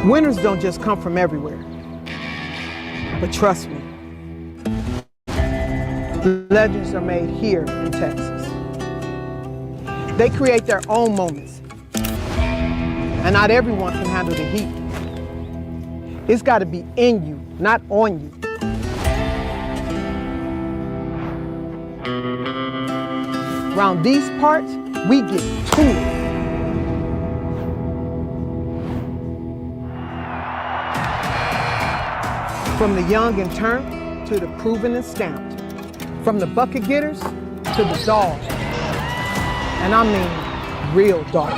Winners don't just come from everywhere. But trust me, legends are made here in Texas. They create their own moments. And not everyone can handle the heat. It's got to be in you, not on you. Around these parts, we get to it. From the young and turned to the proven and stamped. From the bucket getters to the dogs. And I mean real dogs.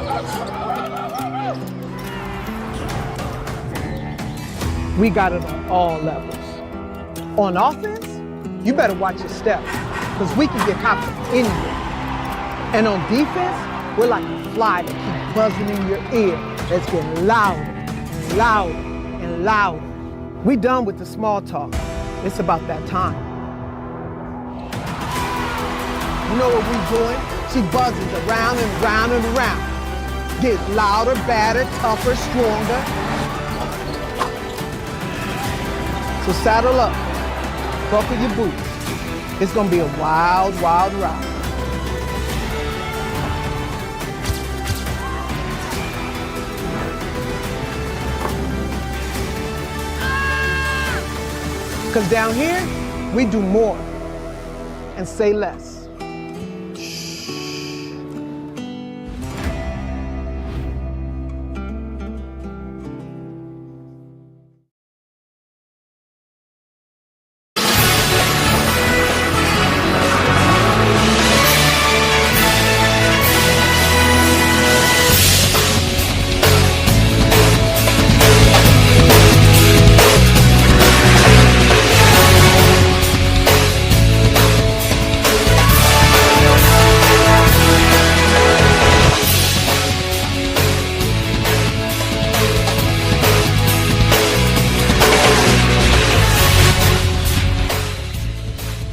We got it on all levels. On offense, you better watch your steps, because we can get hot from anywhere. And on defense, we're like a fly that keeps buzzing in your ear. That's getting louder and louder and louder. We done with the small talk. It's about that time. You know what we doing? She buzzes around and around and around. Get louder, badder, tougher, stronger. So saddle up, buckle your boots. It's gonna be a wild, wild ride. Because down here, we do more and say less.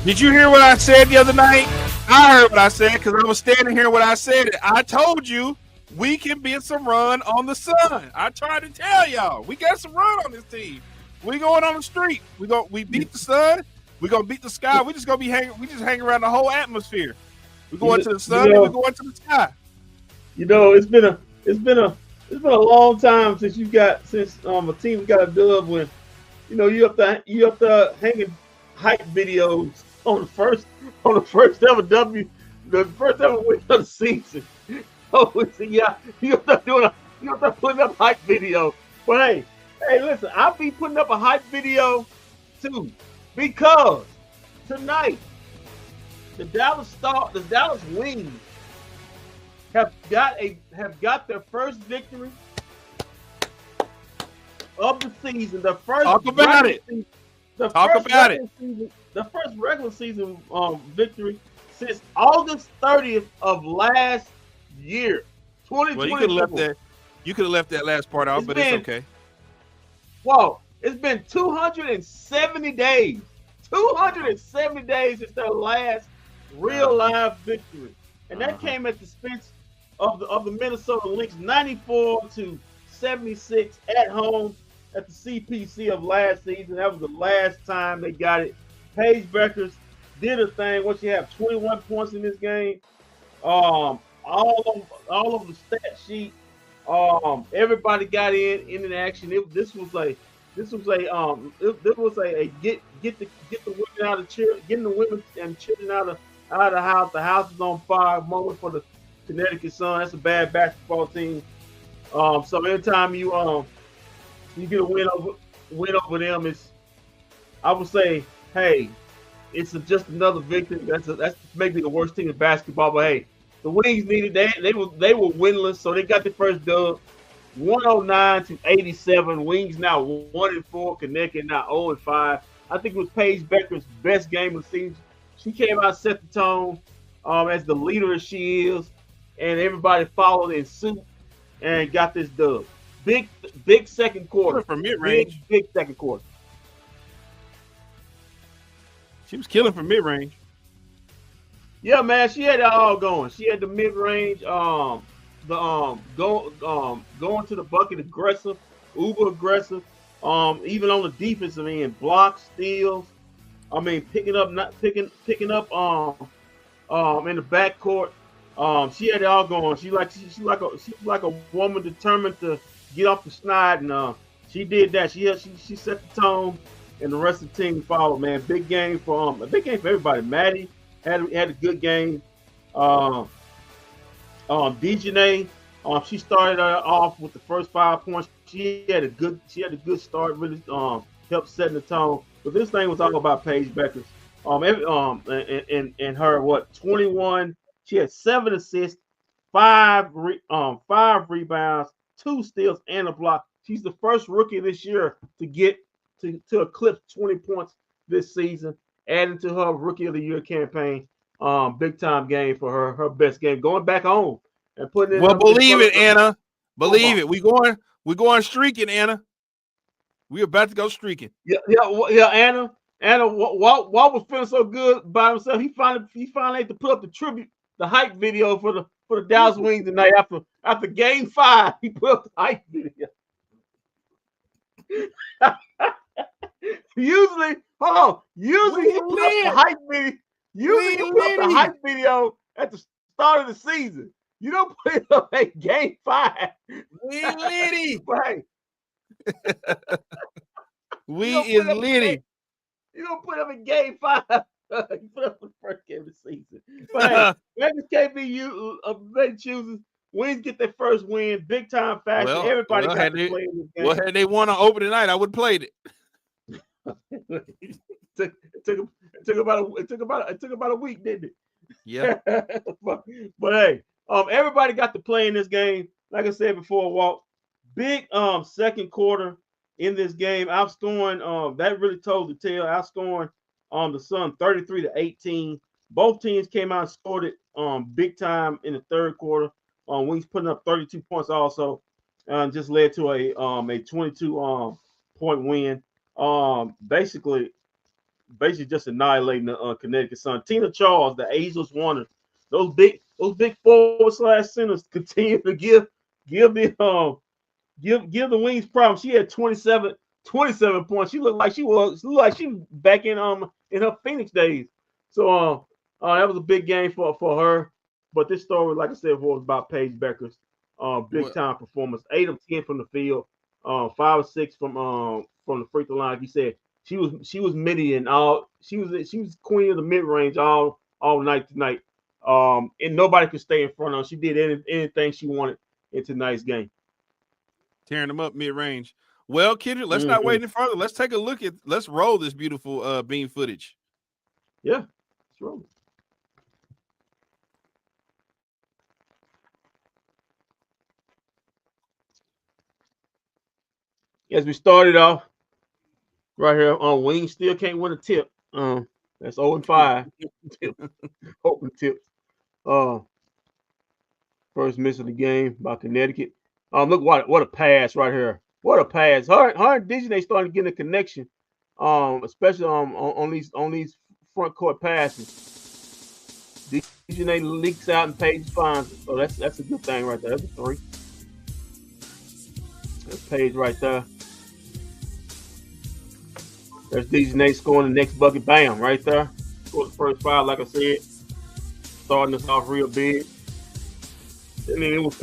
Did you hear what I said the other night? I heard what I said because I was standing here when I said it. I told you we can beat some run on the Sun. I tried to tell y'all we got some run on this team. We going on the street. We beat the Sun. We gonna beat the sky. We just gonna be hanging. We just hang around the whole atmosphere. We going to the sun. And we going to the sky. You know, it's been a long time since a team got a dub when, you know, you up there hanging hype videos on the first ever W, the first ever win of the season. Oh, yeah, you up there putting up hype video. But hey, listen, I'll be putting up a hype video too, because tonight the Dallas Wings have got their first victory of the season. The first Talk about it. The first regular season victory since August 30th of last year, 2020. Well, you could have left that last part out, but it's okay. Whoa, it's been 270 days. 270 days since their last real live victory. And that came at the expense of the Minnesota Lynx, 94-76 at home at the CPC of last season. That was the last time they got it. Paige Beckers did a thing. Once you have 21 points in this game, all of the stat sheet, everybody got in action. This was a get the women out of cheer, getting the women and children out of the house. The house is on fire moment for the Connecticut Sun. That's a bad basketball team. So anytime you get a win over them, I would say, hey, it's just another victory. That's maybe the worst team in basketball, but hey, the Wings needed that. They were winless, so they got the first dub, 109-87. Wings now 1-4. Connecticut now 0-5. I think it was Paige Becker's best game of the season. She came out, set the tone as the leader she is, and everybody followed in suit and got this dub. Big second quarter. From mid-range. Big second quarter. She was killing from mid-range. Yeah, man, she had it all going. She had the mid-range, going to the bucket aggressive. uber aggressive. Even on the defensive end, blocks, steals. I mean, picking up in the backcourt. She had it all going. She's like a woman determined to get off the schneid, and she did that. She set the tone, and the rest of the team followed. Man, big game for everybody. Maddie had a good game. Dejanay, she started off with the first 5 points. She had a good start. Really helped setting the tone. But this thing was all about Paige Beckers. And her 21. She had 7 assists, 5 rebounds, 2 steals, and a block. She's the first rookie this year to get to eclipse 20 points this season, adding to her Rookie of the Year campaign. Big time game for her best game. Going back home and putting it. Well, believe it, Anna. Believe it. We going streaking, Anna. We about to go streaking. Yeah, Anna. Walt was feeling so good by himself. He finally had to put up the hype video for the Dallas Wings tonight. After Game 5, he put up the hype video. Usually he put up the hype video. Usually you put up the hype video at the start of the season. You don't put it up at Game 5. We litty. Right. We is litty. You don't put up in Game 5. You put up the first game of the season. But hey, this can't be you. They chooses. Wings get their first win, big time fashion. Everybody got to play in this game. Well, had they won on opening night, I would have played it. It took about a week, didn't it? Yeah. but hey, everybody got to play in this game. Like I said before, Walt, big second quarter in this game, outscoring. That really told the tale. Outscoring the Sun 33-18. Both teams came out and scored it big time in the third quarter. Wings putting up 32 points also, just led to a 22 point win. Basically just annihilating the Connecticut Sun. Tina Charles, the Ageless Wonder, those big forward/centers continue to give the Wings problems. She had 27 points. She looked like she was back in her Phoenix days. So that was a big game for her. But this story, like I said, was about Paige Beckers. Big time performance. 8 of 10 from the field, 5 of 6 from the free throw line. Like you said, she was midi and all. She was queen of the mid range all night tonight. And nobody could stay in front of her. She did anything she wanted in tonight's game. Tearing them up mid range. Well, Kendrick, let's not wait any further. Let's take a look let's roll this beautiful beam footage. Yeah, let's roll it. As we started off right here on Wings, still can't win a tip. That's 0-5. Open tip. First miss of the game by Connecticut. Look what a pass right here. What a pass. Her and Dejanay starting to get a connection. Especially on these front court passes. Dejanay leaks out and Paige finds it. So that's a good thing right there. That's a 3. That's Paige right there. There's Dejanay scoring the next bucket. Bam, right there. Scored the first 5, like I said. Starting us off real big. I mean, it was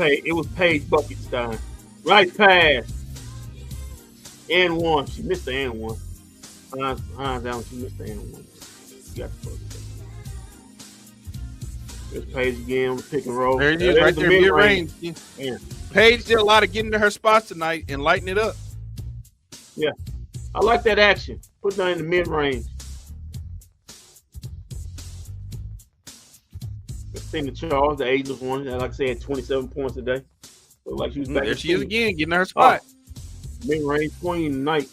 Paige buckets time. Right pass. And 1. She missed the and 1. Hines down. She missed the and 1. She got the first. There's Paige again on the pick and roll. There it is, right there, mid range. Yeah. Paige did a lot of getting to her spots tonight and lighting it up. Yeah. I like that action. Put that in the mid range. Tina Charles, the Ageless one, like I said, 27 points a day. Looked like she was back. There she is again, getting her spot. Mid range queen tonight.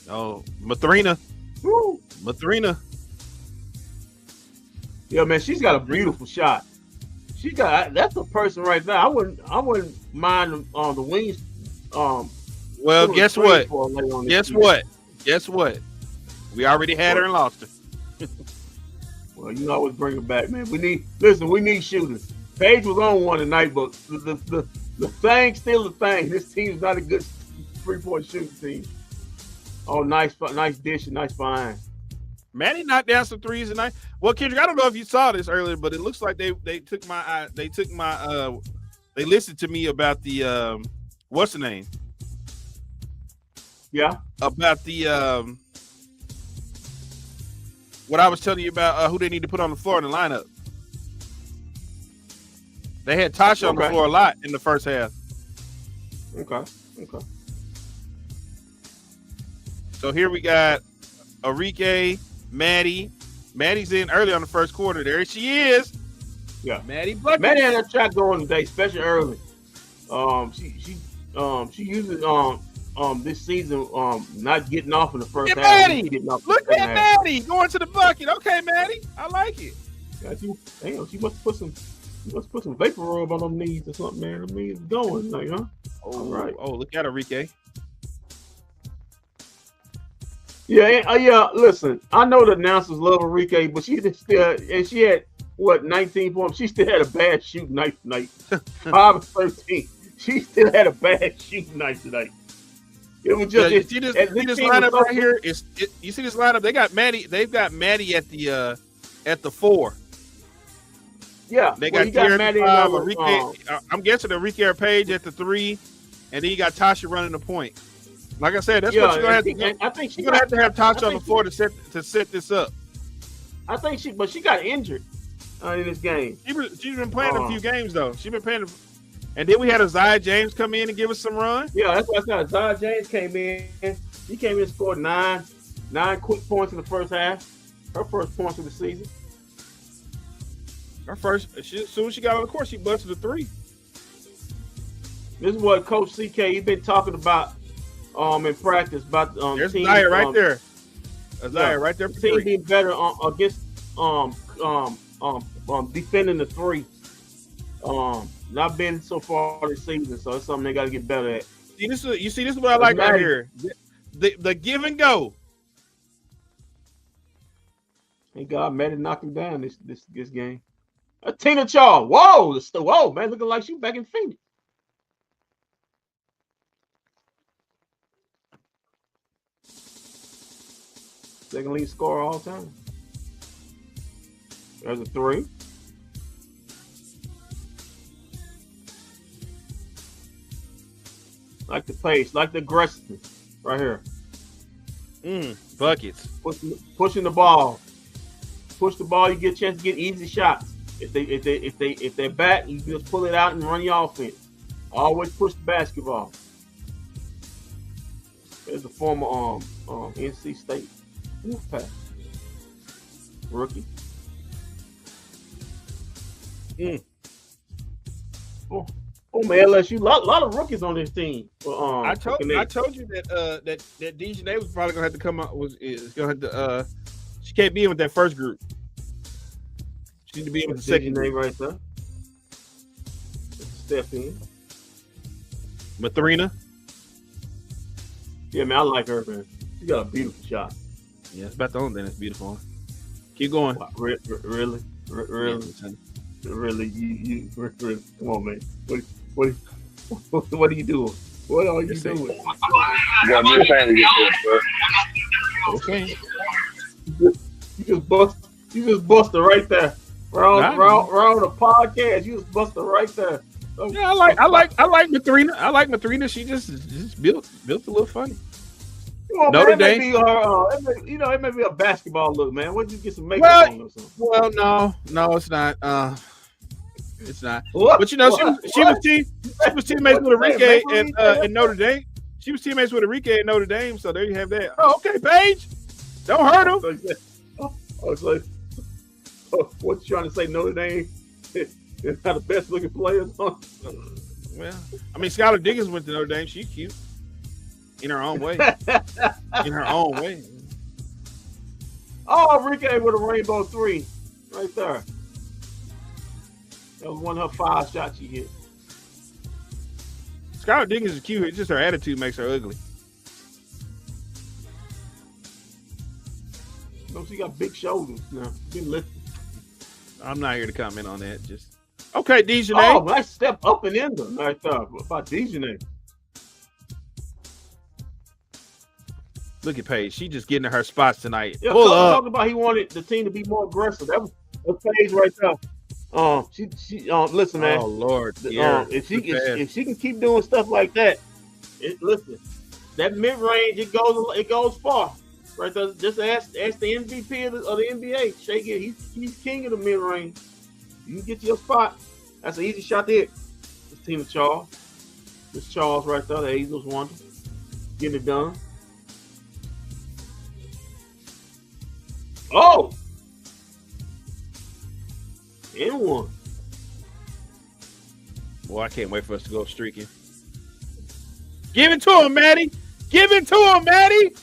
Oh, Mathrina. Woo. Mathrina. Yeah, man, she's got a beautiful shot. That's a person right there. I wouldn't mind the Wings. Well, guess what? Guess what? We already had her and lost her. Well, you always bring her back, man. We need shooters. Page was on one tonight, but the thing still the thing. This team's not a good 3-point shooting team. Oh, nice dish and nice find. Maddie knocked down some threes tonight. Well, Kendrick, I don't know if you saw this earlier, but it looks like they listened to me about the what's the name? Yeah. About the what I was telling you about who they need to put on the floor in the lineup. They had Tasha on the floor a lot in the first half. Okay. So here we got Arike, Maddie. Maddie's in early on the first quarter. There she is. Yeah. Maddie Bucket. Maddie had her shot going today, especially early. She usually this season not getting off in the first half. Maddie, look at Maddie going to the bucket. Okay, Maddie, I like it. Got you. Damn, she must put some vapor rub on them knees or something, man. The knees going, like, huh? All right. Oh, look at Arike. Yeah. Listen, I know the announcers love Arike, but she had 19 points. She still had a bad shooting night tonight. 5 of 13. She still had a bad shooting night tonight. It was just you see this lineup right here. You see this lineup? They got Maddie. They've got Maddie at the 4. Yeah, they got Maddie and Arike. I'm guessing Arike or Page at the 3, and then you got Tasha running the point. Like I said, that's what you're gonna have to do. I think you're gonna have to have Tasha on the floor to set this up. I think she got injured in this game. She's been playing a few games though. She's been playing, and then we had Isaiah James come in and give us some run. Yeah, that's what I said. Isaiah James came in. He came in and scored 9 quick points in the first half. Her first points of the season. As soon as she got on the court, she busted a 3. This is what Coach CK he's been talking about in practice about there's team, Isaiah right there. Isaiah right there for team 3. being better against defending the 3. Not been so far this season, so it's something they got to get better at. This is what I like right here. The give and go. Thank God Maddie knocked him down this game. Tina Charles. Whoa, man, looking like she back in Phoenix. Second lead scorer all time. There's a 3. Like the pace, like the aggressiveness, right here. Buckets. Pushing the ball. Push the ball, you get a chance to get easy shots. If they're back, you just pull it out and run your offense. Always push the basketball. There's a former NC State pass. Rookie. Oh man, LSU, lot of rookies on this team. I told you that DJ was probably gonna have to come out. She can't be in with that first group. She need to be in with the second name group. right there. Step in. Mathrina. Yeah, man, I like her, man. She got a beautiful shot. Yeah, it's about the only thing that's beautiful. Keep going. Wow, really? Really? You really? Come on, man. What are you doing? What are you doing? You got me trying to get this, bro. Okay. You just busted right there. Round the podcast. You just busted right there. Oh. Yeah, I like Mathrina. I like Mathrina. She just built a little funny. Well, Notre Dame. It may be a basketball look, man. Why don't you get some makeup on or something? Well, no, it's not. It's not. What? But she was teammates with Arike and Notre Dame. She was teammates with Arike and Notre Dame, so there you have that. Oh, okay, Paige. Don't hurt him. What you trying to say? Notre Dame is not the best looking players. Well, I mean, Skylar Diggins went to Notre Dame. She's cute in her own way. Oh, Arike with a rainbow 3 right there. That was one of her 5 shots she hit. Skylar Diggins is cute. It's just her attitude makes her ugly. She got big shoulders now. Been lifted. I'm not here to comment on that. Just Okay, Dejanay. Oh, nice step up and in there. Nice stuff about Dejanay. Look at Paige. She just getting in her spots tonight. Yeah, Pull Coach up. talked about he wanted the team to be more aggressive. That's Paige right there. Listen, man. Oh Lord. If she can keep doing stuff like that, listen, that mid range it goes far. Right there. Just ask the MVP of the NBA. Shake it. He's king of the mid range. You can get to your spot. That's an easy shot to hit. This team of Charles. This Charles right there, the Angels wonder. Getting it done. Oh! And one. Boy, I can't wait for us to go streaking. Give it to him, Maddie. Give it to him, Maddie.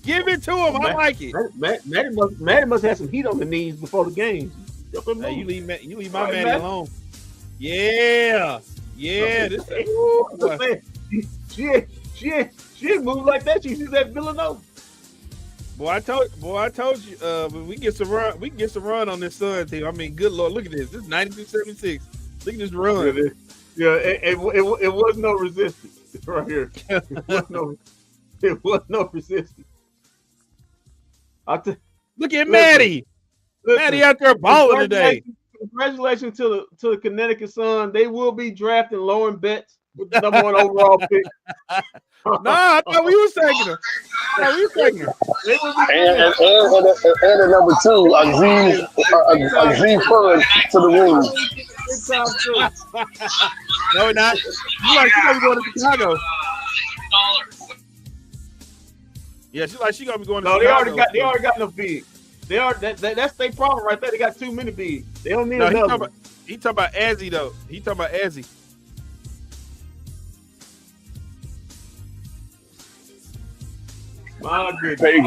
Give it to him. I like it. Maddie must have some heat on the knees before the game. Hey, you leave my Maddie alone. Yeah. This she ain't move like that. She sees that Villanova. Boy, I told you, we can get some run on this Sun team. I mean, good Lord, look at this. This is 92-76. Look at this run. Yeah, it was no resistance right here. It was no resistance. Look at Maddie. Maddie out there balling today. Congratulations to the Connecticut Sun. They will be drafting Lauren Betts with the #1 overall pick. I thought we was taking her. And at number 2, Aziz Fun to the wings. No, not. You like she gonna be going to Chicago. Yeah, she gonna be going to Chicago. No, they already got enough bigs. That's their problem right there. They got too many bigs. They don't need another. He talking about Azzy though. He talking about Azzy. My goodness. Paige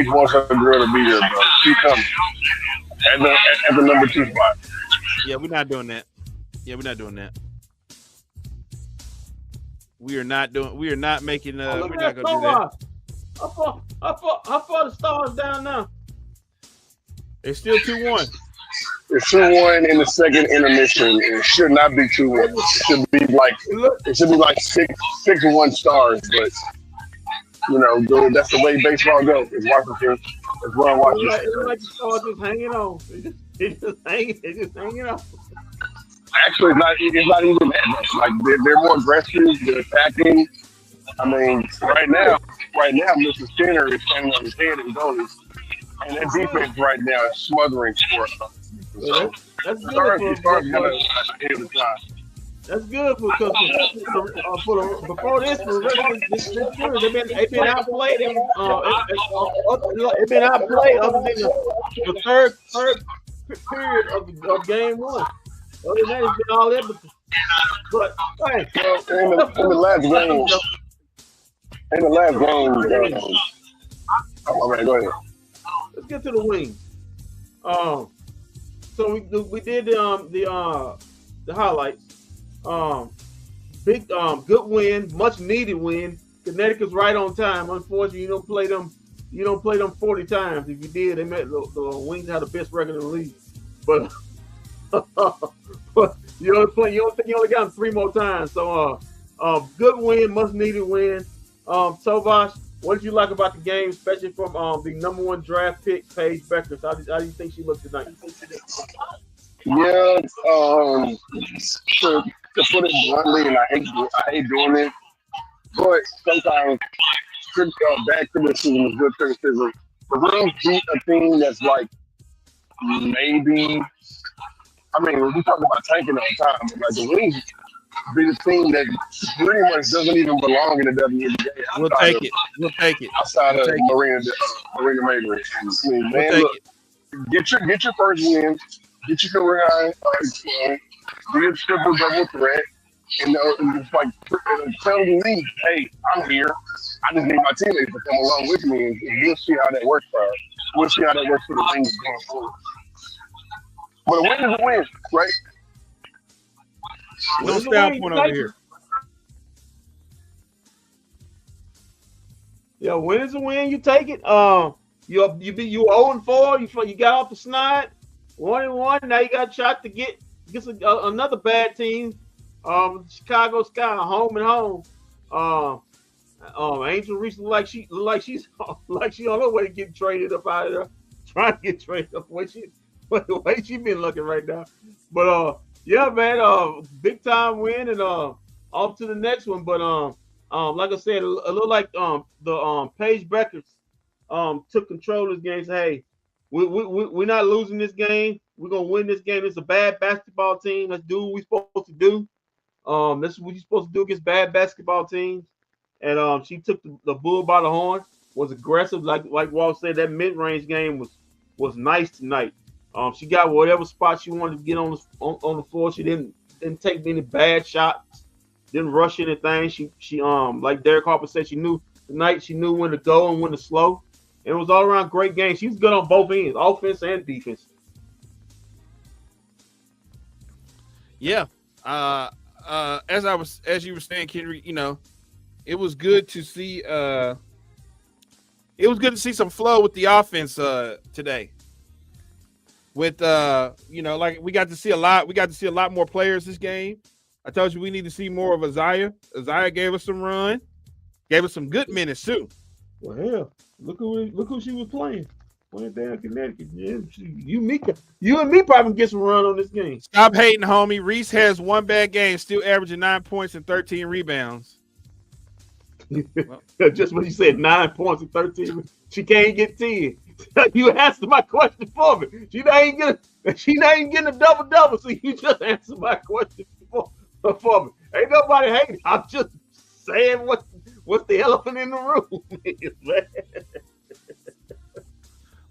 wants her girl to be here, bro. She coming at the number 2 spot. Yeah, we're not doing that. We are not making. We're not gonna do that. How far the Stars down now? It's still 2-1. It's 2-1 in the second intermission. It should not be 2-1. It should be like 6-1 Stars, but. You know, that's the way baseball goes. It's Washington. It's Ron Washington. It's like the Stars just hanging on. It's just hanging on. Actually, it's not even that much. Like they're more aggressive. They're attacking. I mean, right now, Mr. Skinner is standing on his head and goalies, and that defense right now is smothering for us. So that's good Stars got ahead of the time. That's good because before this, they've been outplayed. They've been outplayed other than the third period of game 1. Other than that, it's been all everything. But hey, in the last game, all right, go ahead. Let's get to the wings. So we did the highlights. Good win, much needed win. Connecticut's right on time. Unfortunately, you don't play them 40 times. If you did, they met the Wings had the best record in the league. But you don't think you only got them 3 more times. So good win, much needed win. Tovash, what did you like about the game, especially from the #1 draft pick, Paige Becker? How do you think she looked tonight? Yeah, to put it bluntly, and I hate doing it, but sometimes bad criticism is good criticism. The Wings beat a team that's like maybe. I mean, we talk about tanking all the time, but like the Wings beat a team that pretty much doesn't even belong in the WNBA. We'll take it. Outside of Marina Mayer. I mean, man, look, get your first win. Get your career high, be a triple-double threat, and just like tell the league, hey, I'm here. I just need my teammates to come along with me, and we'll see how that works for us. We'll see how that works for the Wings going forward. But a win is a win, right? No style point over here. Yeah, win is a win. You take it. You were 0-4. You got off the snide. 1-1. Now you got a shot to get another bad team. Chicago Sky, home and home. Angel Reese look like she's like she on her way to get traded up out of there, trying to get traded up. The way she been looking right now. But yeah, man, big time win and off to the next one. But like I said, a little like the Paige Beckers took control of this game. Said, hey, we're not losing this game. We're gonna win this game. It's a bad basketball team. Let's do what we're supposed to do. This is what you're supposed to do against bad basketball teams. And she took the bull by the horn. Was aggressive, like Walt said. That mid-range game was nice tonight. She got whatever spot she wanted to get on the floor. She didn't take any bad shots. Didn't rush anything. She like Derek Harper said, she knew tonight. She knew when to go and when to slow. And it was all around great game. She was good on both ends, offense and defense. Yeah. As you were saying, Kendrick, it was good to see. It was good to see some flow with the offense today. With like we got to see a lot. We got to see a lot more players this game. I told you we need to see more of Isaiah. Isaiah gave us some run, gave us some good minutes too. Well, hell, look who she was playing. Playing down in Connecticut. Yeah, you and me probably get some run on this game. Stop hating, homie. Reese has one bad game, still averaging 9 points and 13 rebounds. Just when you said 9 points and 13, she can't get 10. You answered my question for me. She ain't getting a double, so you just answered my question for me. Ain't nobody hating. I'm just saying what's the elephant in the room is, man.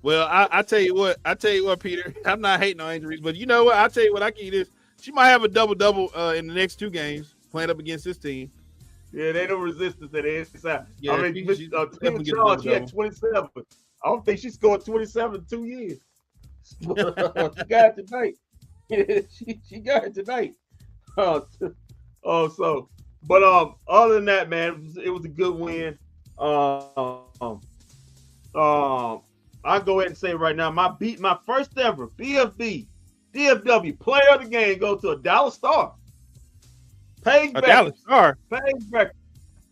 Well, I tell you what, Peter. I'm not hating on injuries, but you know what? I tell you what, I can this. She might have a double in the next 2 games playing up against this team. Yeah, they don't resistance at the inside. Yeah, I mean, Tim Charles, she had 27. I don't think she scored 27 in 2 years. She got it tonight. She got it tonight. But other than that, man, it was a good win. I'll go ahead and say right now, my first ever bFb DFW player of the game goes to a Dallas Star. Paige Becker. Dallas Star. Paige Becker.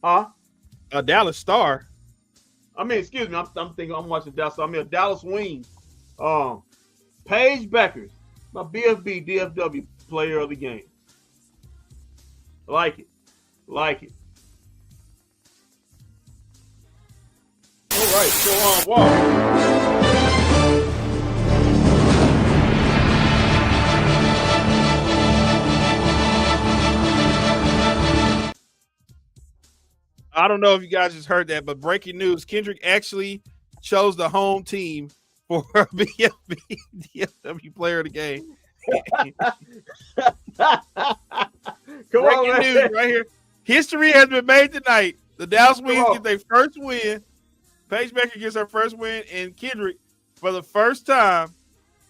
Huh? A Dallas Star. I mean, excuse me. I'm thinking I'm watching Dallas. I mean, a Dallas Wings. Paige Becker, my bFb DFW player of the game. Like it. All right. So Walt. I don't know if you guys just heard that, but breaking news: Kendrick actually chose the home team for bFb DFW player of the game. Breaking news right here. History has been made tonight. The Dallas Wings get their first win. Paige Becker gets her first win, and Kendrick, for the first time,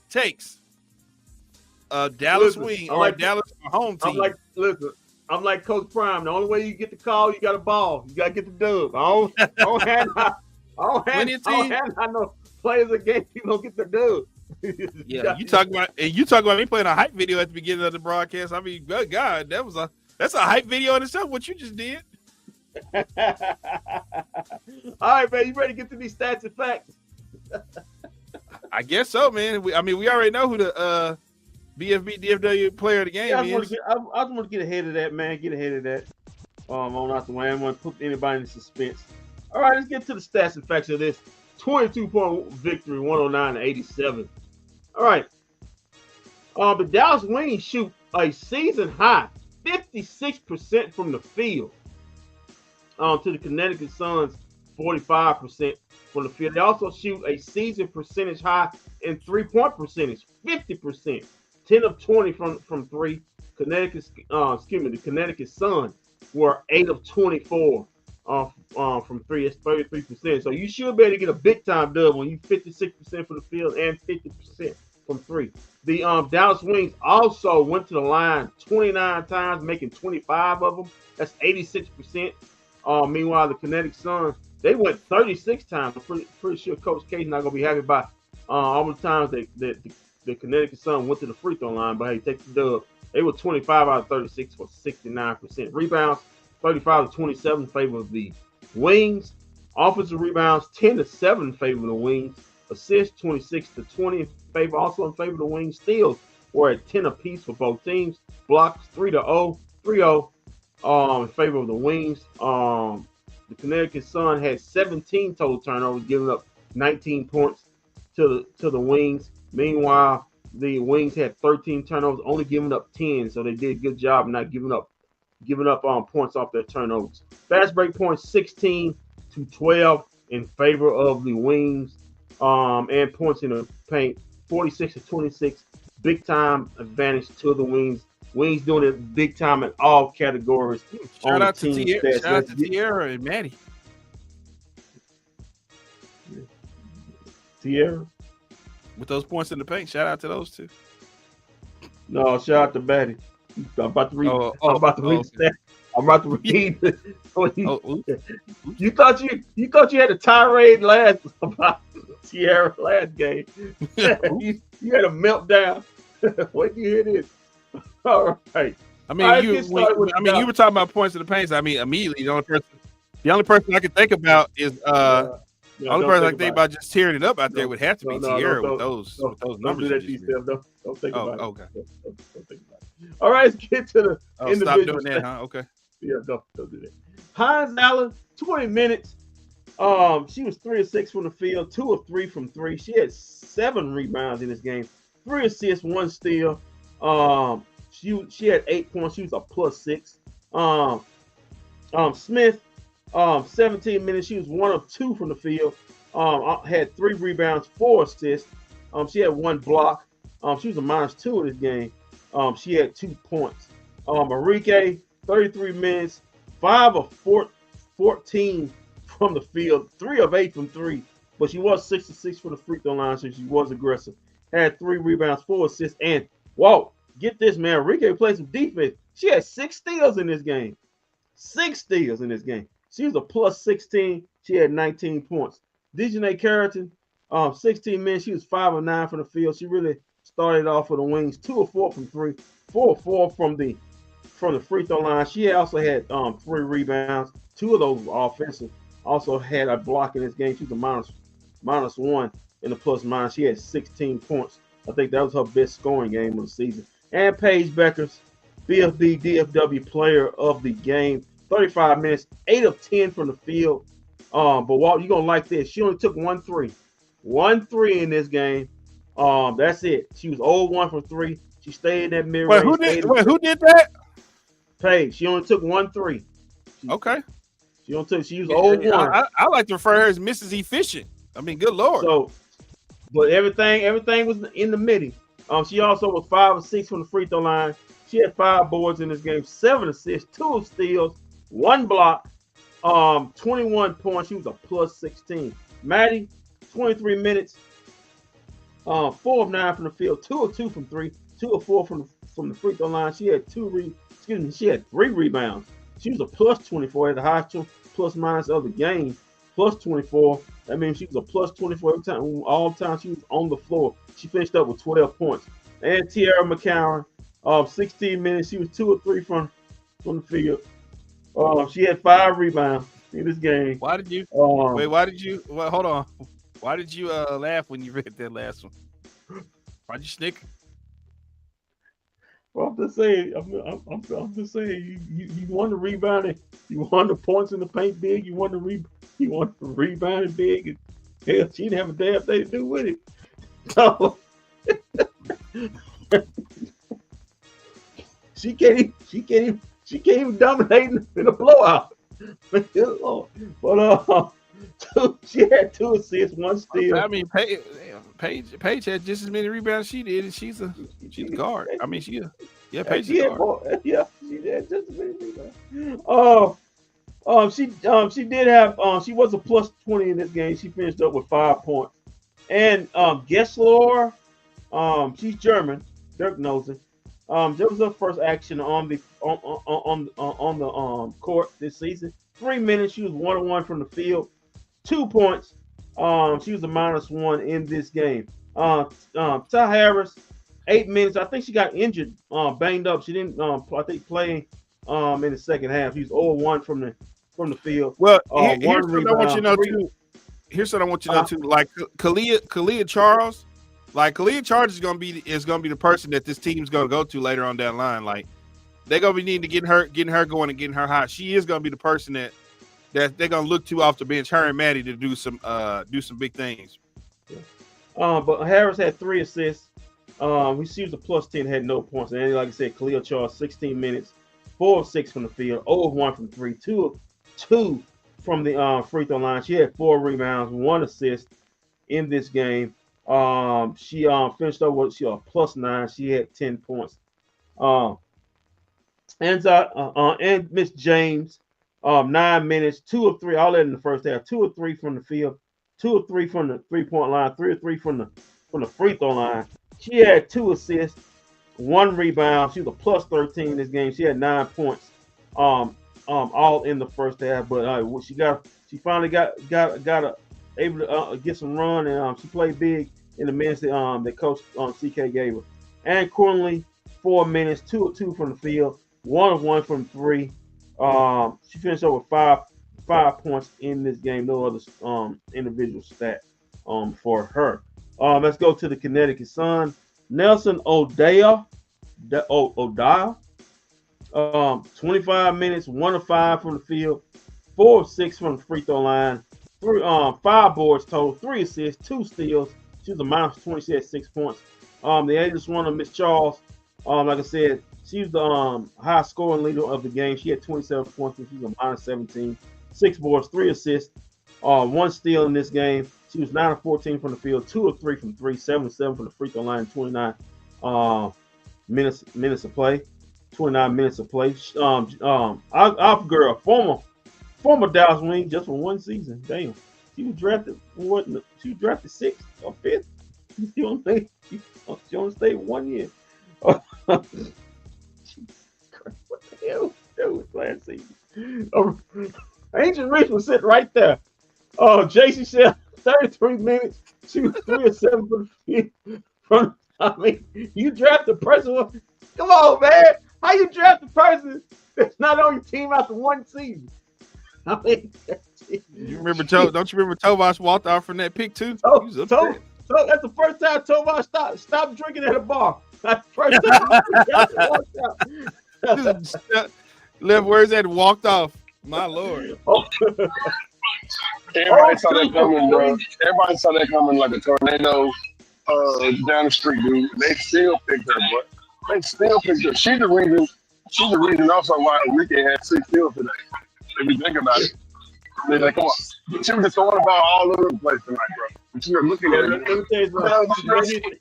takes a Dallas Wing or a Dallas home team. I'm like Coach Prime. The only way you get the call, you got to ball. You got to get the dub. I don't have no players against you don't get the dub. Yeah, you talk about me playing a hype video at the beginning of the broadcast. I mean, good God, that's a hype video in itself. What you just did. All right, man. You ready to get to these stats and facts? I guess so, man. We already know who the bFb DFW player of the game is. I just want to get ahead of that, man. Get ahead of that. On out the way. I don't want to put anybody in suspense. All right, let's get to the stats and facts of this 22-point victory, 109-87. All right. The Dallas Wings shoot a season high 56% from the field. To the Connecticut Suns 45% from the field. They also shoot a season percentage high in 3-point percentage, 50%. 10 of 20 from 3. The Connecticut Suns were 8 of 24 from 3. That's 33%. So you should be able to get a big time dub when you 56% from the field and 50% from 3. The Dallas Wings also went to the line 29 times, making 25 of them. That's 86%. Meanwhile, the Connecticut Suns, they went 36 times. I'm pretty sure Coach K's not going to be happy about all the times that the Connecticut Sun went to the free throw line, but hey, take the dub. They were 25 out of 36 for 69%. Rebounds, 35 to 27 in favor of the Wings. Offensive rebounds, 10 to 7 in favor of the Wings. Assists, 26 to 20 in favor, also in favor of the Wings. Steals were at 10 apiece for both teams. Blocks, 3-0 in favor of the Wings. The Connecticut Sun had 17 total turnovers, giving up 19 points to the Wings. Meanwhile, the Wings had 13 turnovers, only giving up 10, so they did a good job not giving up points off their turnovers. Fast break points 16 to 12 in favor of the Wings, and points in the paint 46 to 26. Big time advantage to the Wings. Wings doing it big time in all categories. Shout out to Tierra and Maddie. Tierra? With those points in the paint, shout out to those two. No, shout out to Maddie. I'm about to read. I'm about to read. You thought you had a tirade last about Tierra last game. you had a meltdown. Wait till you hear this. All right. I mean, you were talking about points in the paint. So I mean, immediately the only person I can think about is the only person I can think about just tearing it up out there would have to be Tierra with those numbers. Don't think about it. Okay. Don't think about it. All right, let's get to the stop doing that, huh? Okay. Yeah, don't do that. Hines Allen, 20 minutes. She was 3 of 6 from the field, 2 of 3 from 3. She had 7 rebounds in this game, 3 assists, 1 steal. She had 8 points. She was a +6. Smith, 17 minutes. She was 1 of 2 from the field. Had 3 rebounds, 4 assists. She had 1 block. She was a -2 in this game. She had 2 points. Marike, 33 minutes, 5 of 14 from the field, 3 of 8 from 3. But she was 6 of 6 from the free throw line, so she was aggressive. Had 3 rebounds, 4 assists, and whoa, get this, man. Marike played some defense. She had 6 steals in this game. 6 steals in this game. She was a +16. She had 19 points. Dejanay Carrington, 16 minutes. She was 5 of 9 from the field. She really started off for the Wings. 2 of 4 from 3. 4 of 4 from the free throw line. She also had 3 rebounds. 2 of those were offensive. Also had a block in this game. She was a -1 in the +/-. She had 16 points. I think that was her best scoring game of the season. And Paige Beckers, bFb DFW player of the game, 35 minutes, 8 of 10 from the field. But Walt, you're gonna like this. She only took 1 3. 1 3 in this game. That's it. She was 0-1 from 3. She stayed in that mid-range. Who did that? Paige. She only took 1 3. Okay. She was 0-1. I like to refer to her as Mrs. Efficient. I mean, good Lord. So, but everything was in the middle. She also was 5 of 6 from the free throw line. She had 5 boards in this game, 7 assists, 2 steals, 1 block, 21 points. She was a +16. Maddie, 23 minutes, 4 of 9 from the field, 2 of 2 from 3, 2 of 4 from the free throw line. She had 3 rebounds. She was a +24 at the highest ± of the game, +24. That means she was a +24 every time. All the time she was on the floor. She finished up with 12 points. And Tierra McCowan, 16 minutes. She was 2 of 3 from the field. She had 5 rebounds in this game. Why did you? Hold on. Why did you laugh when you read that last one? Why'd you snicker? Well, I'm just saying. I'm just saying. You won the rebounding. You won the points in the paint big. You won the rebounding big. And hell, she didn't have a damn thing to do with it. So she can't even dominate in a blowout. But she had 2 assists, 1 steal. I mean, Paige had just as many rebounds as she did, and she's a guard. I mean, Paige is a guard. She had just as many rebounds. She did have. She was a +20 in this game. She finished up with 5 points. And Gessler, she's German. Dirk knows it. That was her first action on the court this season. 3 minutes. She was 1 of 1 from the field. 2 points. She was a -1 in this game. Ty Harris, 8 minutes. I think she got injured, banged up. She didn't, I think, play in the second half. She was 0-1 from the field. Well, One here's what I want you to rebound, know three. too. Here's what I want you to know too. Like Kalia Charles, Kalia Charles is gonna be the person that this team's gonna go to later on down the line. Like they're gonna be needing to getting her going and getting her hot. She is gonna be the person that they're gonna look to off the bench. Her and Maddie to do some big things. Yeah. But Harris had 3 assists. She was a +10, had no points. And like I said, Khalil Charles, 16 minutes, 4 of 6 from the field, 0 of 1 from 3, 2 of 2 from the free throw line. She had 4 rebounds, 1 assist in this game. She finished up with +9. She had 10 points. And Miss James, 9 minutes, 2 of 3, all that in the first half, 2 of 3 from the field, 2 of 3 from the 3-point line, 3 of 3 from the free throw line. She had 2 assists, 1 rebound. She was a +13 in this game. She had 9 points, all in the first half. But she finally got able to get some run, and she played big in the minutes that Coach CK gave her. And Cornley, 4 minutes, 2 of 2 from the field, 1 of 1 from 3. She finished up with 5 points in this game. No other individual stat for her. Let's go to the Connecticut Sun. Nelson O'Daya, 25 minutes, 1 of 5 from the field, 4 of 6 from the free throw line, 5 boards total, 3 assists, 2 steals. She was a -20. She had 6 points. The ageless one of Miss Charles, like I said, she was the high scoring leader of the game. She had 27 points, and she was a -17, 6 boards, 3 assists, 1 steal in this game. She was 9 of 14 from the field, 2 of 3 from 3, 7 of 7 from the free throw line, 29 minutes of play. 29 minutes of play. Our girl, former Dallas Wing, just for 1 season. Damn, she was drafted. She was drafted 6th or 5th. She only stayed 1 year. Jesus Christ, what the hell? That was last season. Angel Reese was sitting right there. JC Shell, 33 minutes. She was 3 of 7 from you draft the person. Come on, man. How you draft the person that's not on your team after 1 season? I mean, you remember don't you remember Tovash walked out from that pick too? That's the first time Tovash stopped drinking at a bar. That's the first time he walked out. Left where's that walked off. My Lord. Everybody saw that coming, bro. Everybody saw that coming like a tornado down the street, dude. They still picked her, boy. They still picked her. She's the reason also why Enrique had 6 steals today. If you think about it. They're like, come on. She was just throwing the ball all over the place tonight, bro. And you're looking at it. Let me tell you something.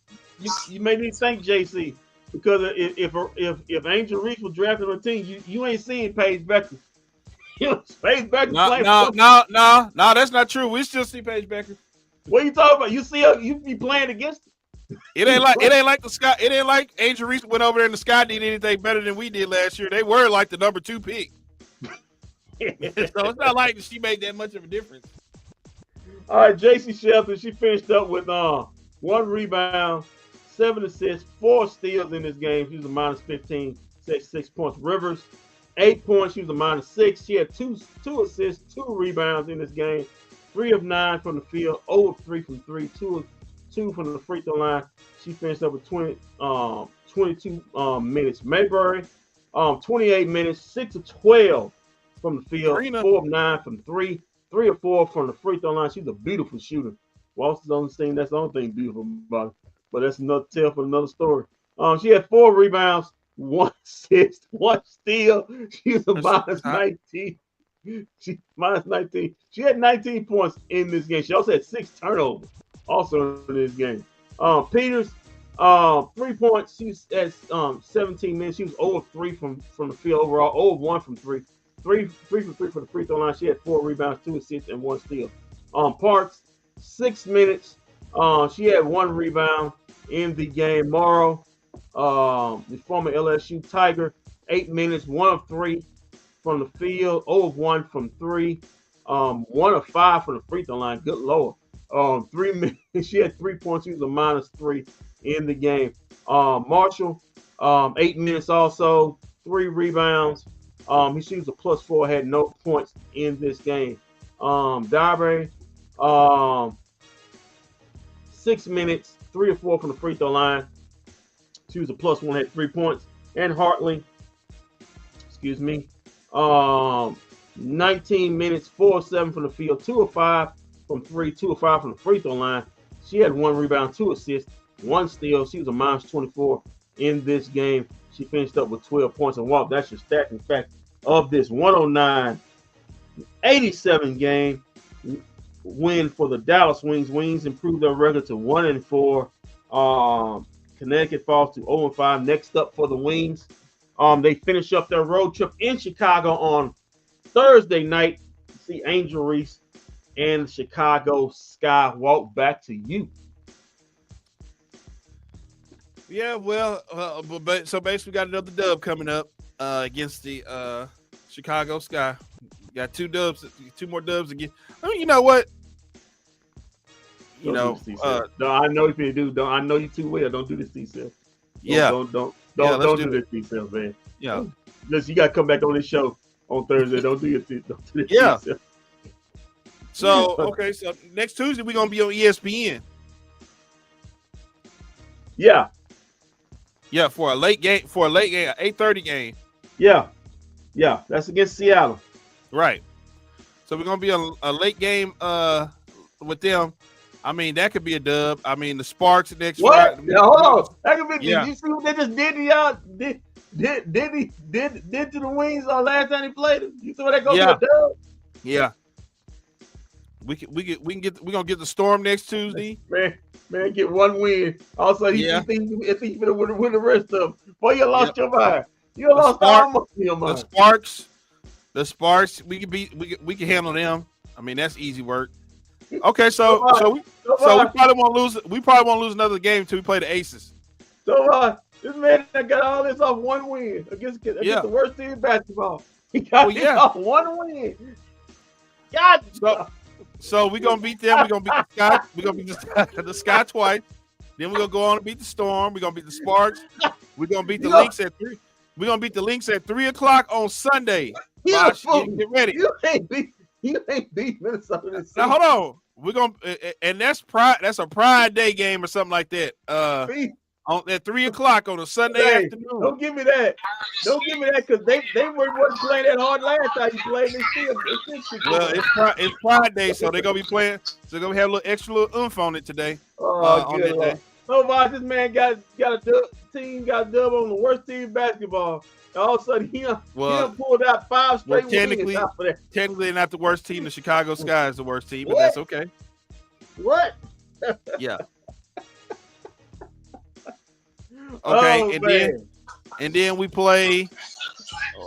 You may need to thank JC, because if Angel Reese was drafted on the team, you ain't seeing Paige Becker. Paige Becker playing. No, that's not true. We still see Paige Becker. What are you talking about? You see her, you be playing against her. It ain't like the Sky. It ain't like Angel Reese went over there and the Sky did anything better than we did last year. They were like the number 2 pick. So it's not like she made that much of a difference. All right, JC Shelton, she finished up with 1 rebound, 7 assists, 4 steals in this game. She was a -15, 6 points. Rivers, 8 points. She was a -6. She had 2 assists, 2 rebounds in this game. 3 of 9 from the field, 0 of 3 from 3, 2 of 2 from the free throw line. She finished up with 22 minutes. Mayberry, 28 minutes, 6 of 12 from the field, 4 of 9 from 3, 3 of 4 from the free throw line. She's a beautiful shooter. Walt's on the scene. That's the only thing beautiful about her. But that's another tale for another story. She had 4 rebounds, 1 assist, 1 steal. She was a -19. She -19. She had 19 points in this game. She also had 6 turnovers also in this game. Peters, 3 points. She's at 17 minutes. She was 0 of 3 from the field overall, 0 of 1 from 3. 3 from 3 for the free throw line. She had 4 rebounds, 2 assists, and 1 steal. Parks, 6 minutes. She had 1 rebound in the game. Morrow, the former LSU Tiger, 8 minutes, 1 of 3 from the field, 0 of 1 from 3, 1 of 5 from the free throw line. Good Lord. 3 minutes. She had 3 points. She was a -3 in the game. Marshall, 8 minutes also, 3 rebounds. She was a +4, had no points in this game. Darby, 6 minutes, 3 or 4 from the free throw line. She was a +1, had 3 points. And Hartley, 19 minutes, 4 of 7 from the field, 2 of 5 from 3, 2 of 5 from the free throw line. She had 1 rebound, 2 assists, 1 steal. She was a -24 in this game. She finished up with 12 points and walked. That's your stat, in fact, of this 109-87 game win for the Dallas Wings. Wings improved their record to 1-4. Connecticut falls to 0-5. Next up for the Wings, they finish up their road trip in Chicago on Thursday night. See Angel Reese and Chicago Sky. Walk back to you. Yeah, well, so basically, we got another dub coming up against the Chicago Sky. Got 2 dubs, 2 more dubs again. I mean, you know what? No, I know if you do. I know you too well. Don't do this, T-Cell. Yeah. Don't do this, T-Cell, man. Yeah. Listen, you got to come back on this show on Thursday. Don't do this. Yeah. So, okay, so next Tuesday, we're going to be on ESPN. Yeah. Yeah, for a late game, an 8:30 game. Yeah. Yeah, that's against Seattle. Right. So we're going to be a late game with them. I mean, that could be a dub. I mean, the Sparks next What? Friday. Yeah, hold on. That could be. Yeah. Did you see what they just did to y'all? Did to the Wings on last time they played them? You see what they go to a dub? Yeah. We're gonna get the Storm next Tuesday. Man, get 1 win. Also, you think you better win the rest of them. Boy, you lost your mind. You lost all much in your mind. The Sparks, we can handle them. I mean, that's easy work. Okay, so we probably won't lose. We probably won't lose another game until we play the Aces. So this man that got all this off 1 win against the worst team in basketball. He got off 1 win. God. So we're gonna beat them. We're gonna beat the Sky. We're gonna beat the Sky twice. Then we're gonna go on and beat the Storm. We're gonna beat the Sparks. We're gonna beat the Lynx at 3. We're gonna beat the Lynx at 3:00 on Sunday. Bosh, get ready. You ain't beat Minnesota this season. Now hold on. We're gonna and that's a Pride Day game or something like that. On at 3:00 on a Sunday afternoon. Don't give me that. Because they wasn't playing that hard last time you played. They still. Well, it's Pride Day, so they're gonna be playing. So they're gonna have a little extra oomph on it today. On that day. So this man got a dub on the worst team in basketball. And all of a sudden he pulled out 5 straight wins. Technically not the worst team. The Chicago Sky is the worst team, but that's okay. What? Yeah. Okay, and then we play.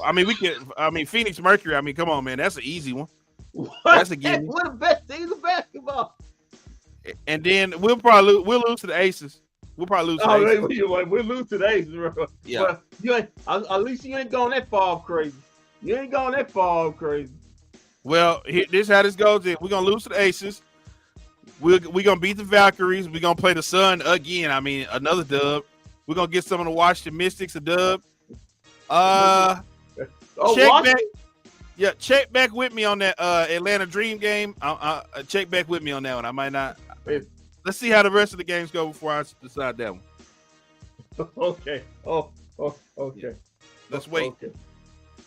I mean, Phoenix Mercury. I mean, come on, man, that's an easy one. That's a gimme. What the best teams in basketball? And then we'll lose to the Aces. We'll probably lose to the Aces. We'll lose to the Aces, bro. Yeah. Well, at least you ain't going that far crazy. Well, this is how this goes. We're gonna lose to the Aces. We're gonna beat the Valkyries. We're gonna play the Sun again. I mean, another dub. We're gonna get some of the Washington Mystics a dub. Check back with me on that Atlanta Dream game. Check back with me on that one. I might not. Let's see how the rest of the games go before I decide that one. Okay. Okay. Let's wait. Okay.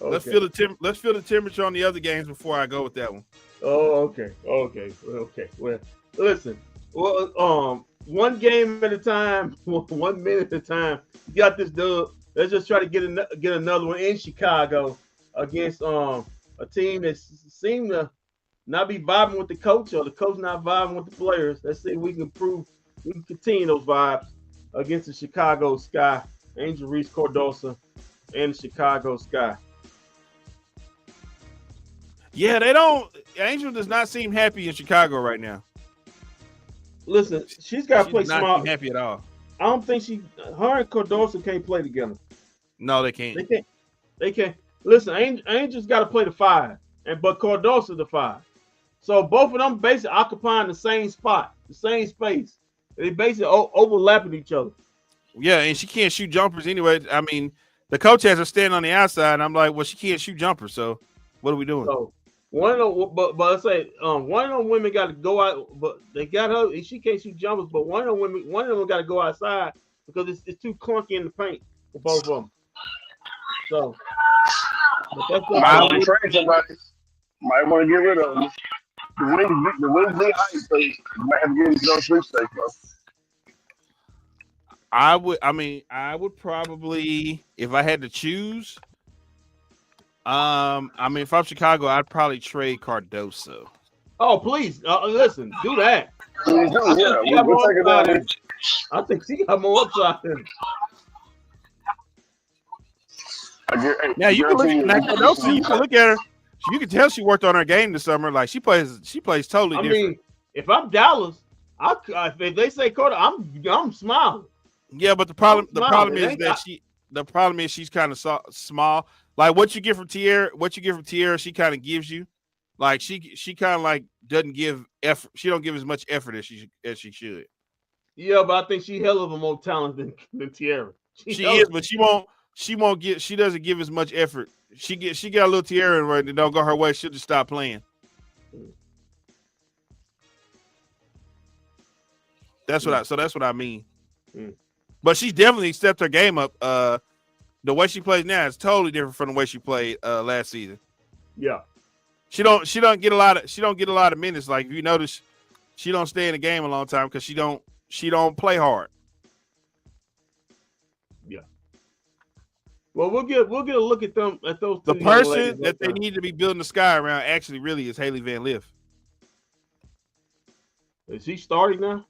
Let's feel the temperature on the other games before I go with that one. Oh, okay. Well, listen. Well, 1 game at a time, 1 minute at a time. You got this dub. Let's just try to get another one in Chicago against a team that seemed to not be vibing with the coach, or the coach not vibing with the players. Let's see if we can continue those vibes against the Chicago Sky, Angel Reese Cordosa, and the Chicago Sky. Yeah, Angel does not seem happy in Chicago right now. Listen, she's got to play smart. Not happy at all. I don't think her and Cordosa can't play together. No, they can't. They can't. Listen, Angel's got to play the 5, but Cordosa the 5. So both of them basically occupying the same spot, the same space. They basically overlapping each other. Yeah, and she can't shoot jumpers anyway. I mean, the coach has her standing on the outside, and I'm like, well, she can't shoot jumpers, so what are we doing? So one of them, but I say, one of them women got to go out, but they got her. And she can't shoot jumpers, but one of them got to go outside because it's too clunky in the paint for both of them. So, but that's might want to trade somebody. Might want to get rid of them. The wings be high, so you might have to get into those sweepstakes, bro. I would probably, if I had to choose. If I'm Chicago, I'd probably trade Cardoso. Oh, please, listen, do that. Yeah, we'll take it down. I think she got more upside than. Yeah, you can look at Cardoso. You can look at her. You can tell she worked on her game this summer. Like she plays totally different. I mean, if I'm Dallas, if they say Carter, I'm smiling. Yeah, but the problem is she's kind of small. Like what you get from Tierra, she kind of gives you. Like she kind of like doesn't give effort. She don't give as much effort as she should. Yeah, but I think she hell of a more talent than Tierra. She is, but she doesn't give as much effort. She got a little Tierra right and don't go her way. She'll just stop playing. That's what I mean. But she's definitely stepped her game up. The way she plays now is totally different from the way she played last season. Yeah. She don't get a lot of minutes. Like if you notice, she don't stay in the game a long time because she don't play hard. Yeah. Well, we'll get a look at them at those. The person that they need to be building the sky around actually really is Haley Van Lith. Is she starting now?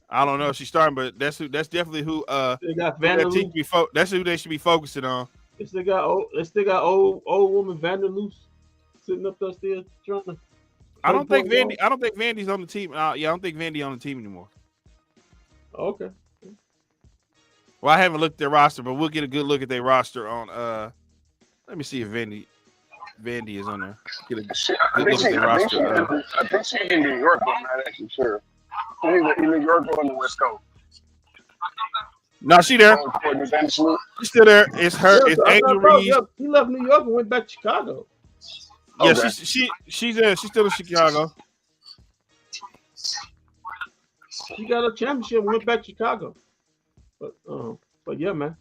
I don't know if she's starting, but that's definitely who that's who they should be focusing on. They still got old woman Vanderloos sitting up there still trying to. I don't think Vandy's on the team. I don't think Vandy on the team anymore. Okay. Well, I haven't looked at their roster, but we'll get a good look at their roster on. Let me see if Vandy is on there. Get a good look at their roster. I think she's in New York, but I'm not actually sure. She's in New York or on the West Coast. No, she there. She's still there. It's her. It's Angel Reese. She left New York and went back to Chicago. Yeah, okay. She's there. She's still in Chicago. She got a championship and went back to Chicago. But yeah, man.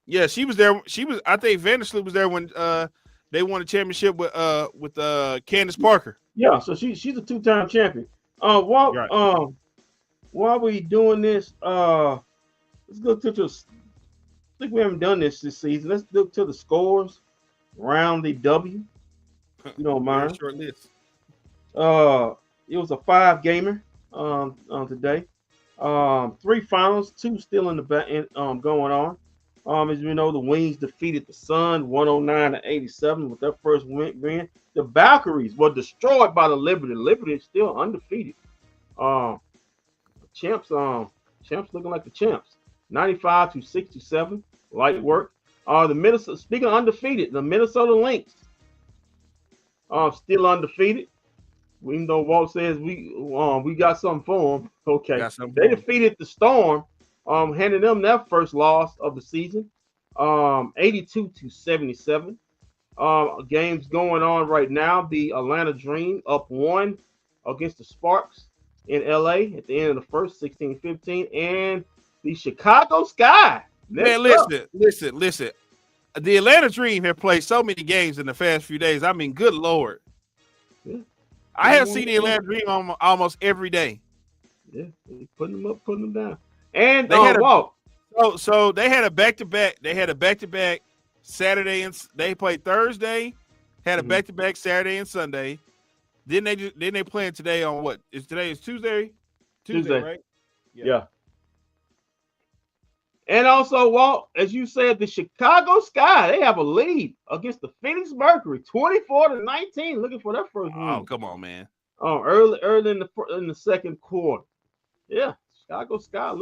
Yeah, she was there. I think Vandersloot was there when they won a championship with Candace Parker. Yeah, so she's a 2-time champion. While we doing this, let's go to this. I think we haven't done this season. Let's look to the scores round the W. You don't mind? Short list. It was a 5-gamer today. 3 finals, 2 still in the back going on. As we know, the Wings defeated the Sun 109-87 with their first win. The Valkyries were destroyed by the Liberty. The Liberty is still undefeated. Champs looking like the champs. 95-67, light work. Speaking of undefeated, the Minnesota Lynx still undefeated. Even though Walt says we got something for them. Okay, they defeated the Storm, handing them their first loss of the season, 82-77. Games going on right now. The Atlanta Dream up 1 against the Sparks in LA at the end of the first, 16-15, and the Chicago Sky. Man, listen. The Atlanta Dream have played so many games in the past few days. I mean, good Lord. Yeah. I have seen the Atlanta Dream almost every day. Yeah, putting them up, putting them down. And they had so they had a back-to-back. They had a back-to-back Saturday, and they played Thursday. Had a back-to-back Saturday and Sunday. Then they playing today on what? Today is Tuesday? Tuesday, right? Yeah. And also, Walt, as you said, the Chicago Sky, they have a lead against the Phoenix Mercury, 24-19, looking for their first win. Oh, come on, man. Early in the second quarter. Yeah, Chicago Sky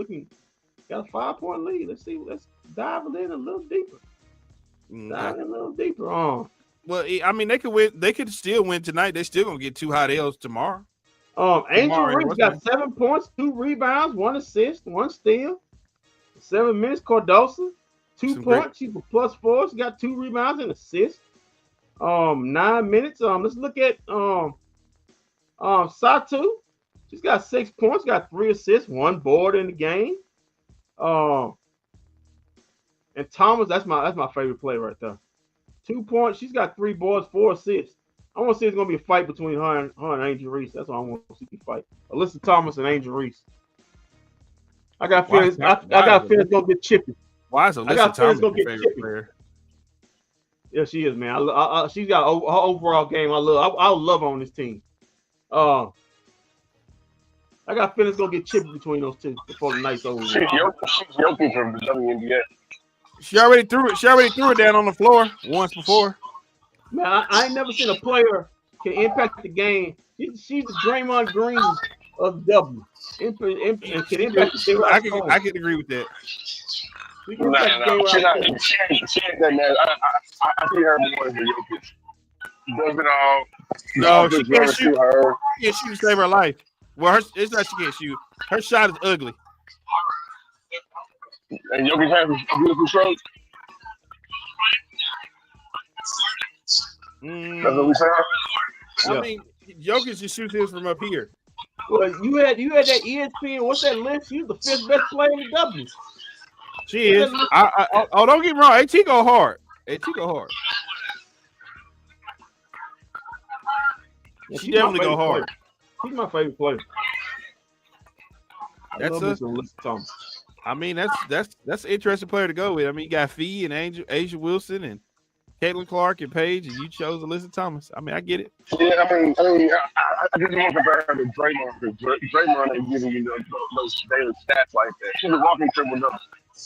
got a 5-point lead. Let's dive in a little deeper. Dive in a little deeper. Well, I mean, they could win. They could still win tonight. They're still gonna get 2 hot L's tomorrow. Angel Tomorrow, Reese got 7 points, 2 rebounds, 1 assist, 1 steal. 7 minutes. Cordosa, 2 points. She's a +4. She got 2 rebounds and assists. 9 minutes. Let's look at Satu. She's got 6 points, got 3 assists, 1 board in the game. And Thomas, that's my favorite player right there. 2 points. She's got 3 boards, 4 assists. I want to see it's gonna be a fight between her and Angel Reese. That's all I want to see a fight. Alyssa Thomas and Angel Reese. I got feelings. I got feelings gonna get chippy. Why is Alyssa Thomas your favorite player? Yeah, she is, man. She's got her overall game. I love on this team. I got feelings gonna get chippy between those two before the night's over. She's yoking from the WNBA. She already threw it. She already threw it down on the floor once before. Man, I ain't never seen a player can impact the game. She's the Draymond Green of W. Can impact the game. I can agree with that. She ain't that mad. I see her more as a Jokic. She does it all. No, she can't shoot. She can't shoot to save her life. Well, it's not she can't shoot. Her shot is ugly. And Jokic has a beautiful stroke. That's what we saying. I mean, Jokic just shoots his from up here. Well, you had that ESPN. What's that list? She's the 5th best player in the W. She is. Oh, don't get me wrong. AT go hard. AT go hard. Yeah, she definitely go hard. She's my favorite player. I mean, that's an interesting player to go with. I mean, you got Fee and Asia Wilson and Caitlin Clark and Paige, and you chose Alyssa Thomas. I mean, I get it. Yeah, I mean, I just want to compare her to Draymond because Draymond ain't giving you those daily stats like that. She's a walking triple double,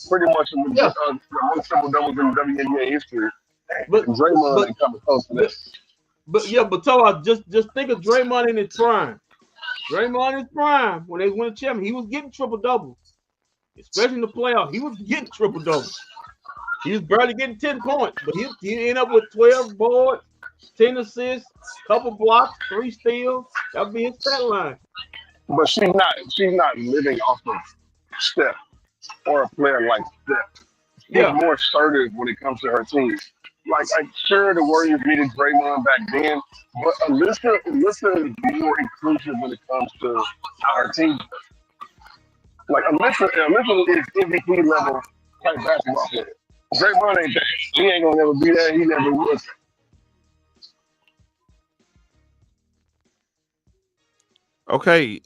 pretty much the most triple doubles in WNBA history. But Draymond ain't coming close to that. But Toa, just think of Draymond in his prime. Draymond in his prime when they won the championship, he was getting triple doubles, especially in the playoffs. He was getting triple doubles. He was barely getting 10 points, but he ended up with 12 boards, 10 assists, couple blocks, 3 steals. That'd be his stat line. But she's not living off of Steph or a player like Steph. She's more assertive when it comes to her team. Like, I'm sure the Warriors needed Draymond back then, but Alyssa is more inclusive when it comes to our team. Like, Alyssa is MVP level type basketball player. Draymond ain't that. He ain't gonna never be that. He never was. Okay.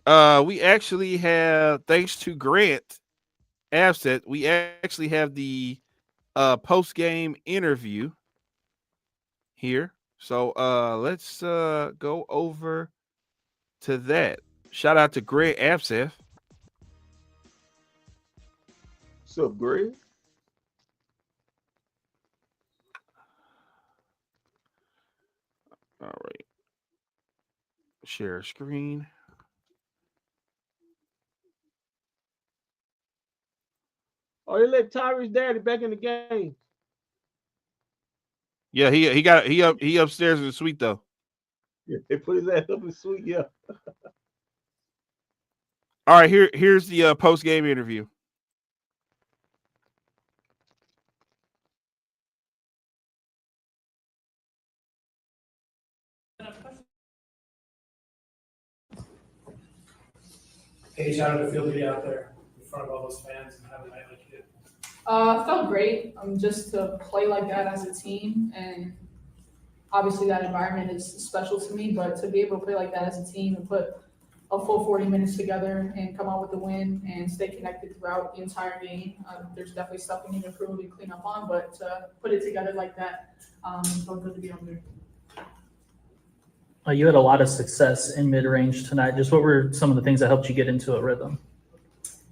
We actually have, thanks to Grant Absett, we actually have the post-game interview here. So let's go over to that. Shout out to Greg Abseth. What's up, Greg? All right. Share screen. Oh, they let Tyrese daddy back in the game. Yeah, he upstairs in the suite though. Yeah, they put his ass up in the suite. Yeah. All right, here's the post game interview. Paige, how did it feel to be out there in front of all those fans and have a night like you did? It felt great. Just to play like that as a team, and obviously that environment is special to me. But to be able to play like that as a team and put a full 40 minutes together and come out with the win and stay connected throughout the entire game, there's definitely stuff we need to improve and clean up on. But to put it together like that, it felt good to be on there. You had a lot of success in mid-range tonight. Just what were some of the things that helped you get into a rhythm?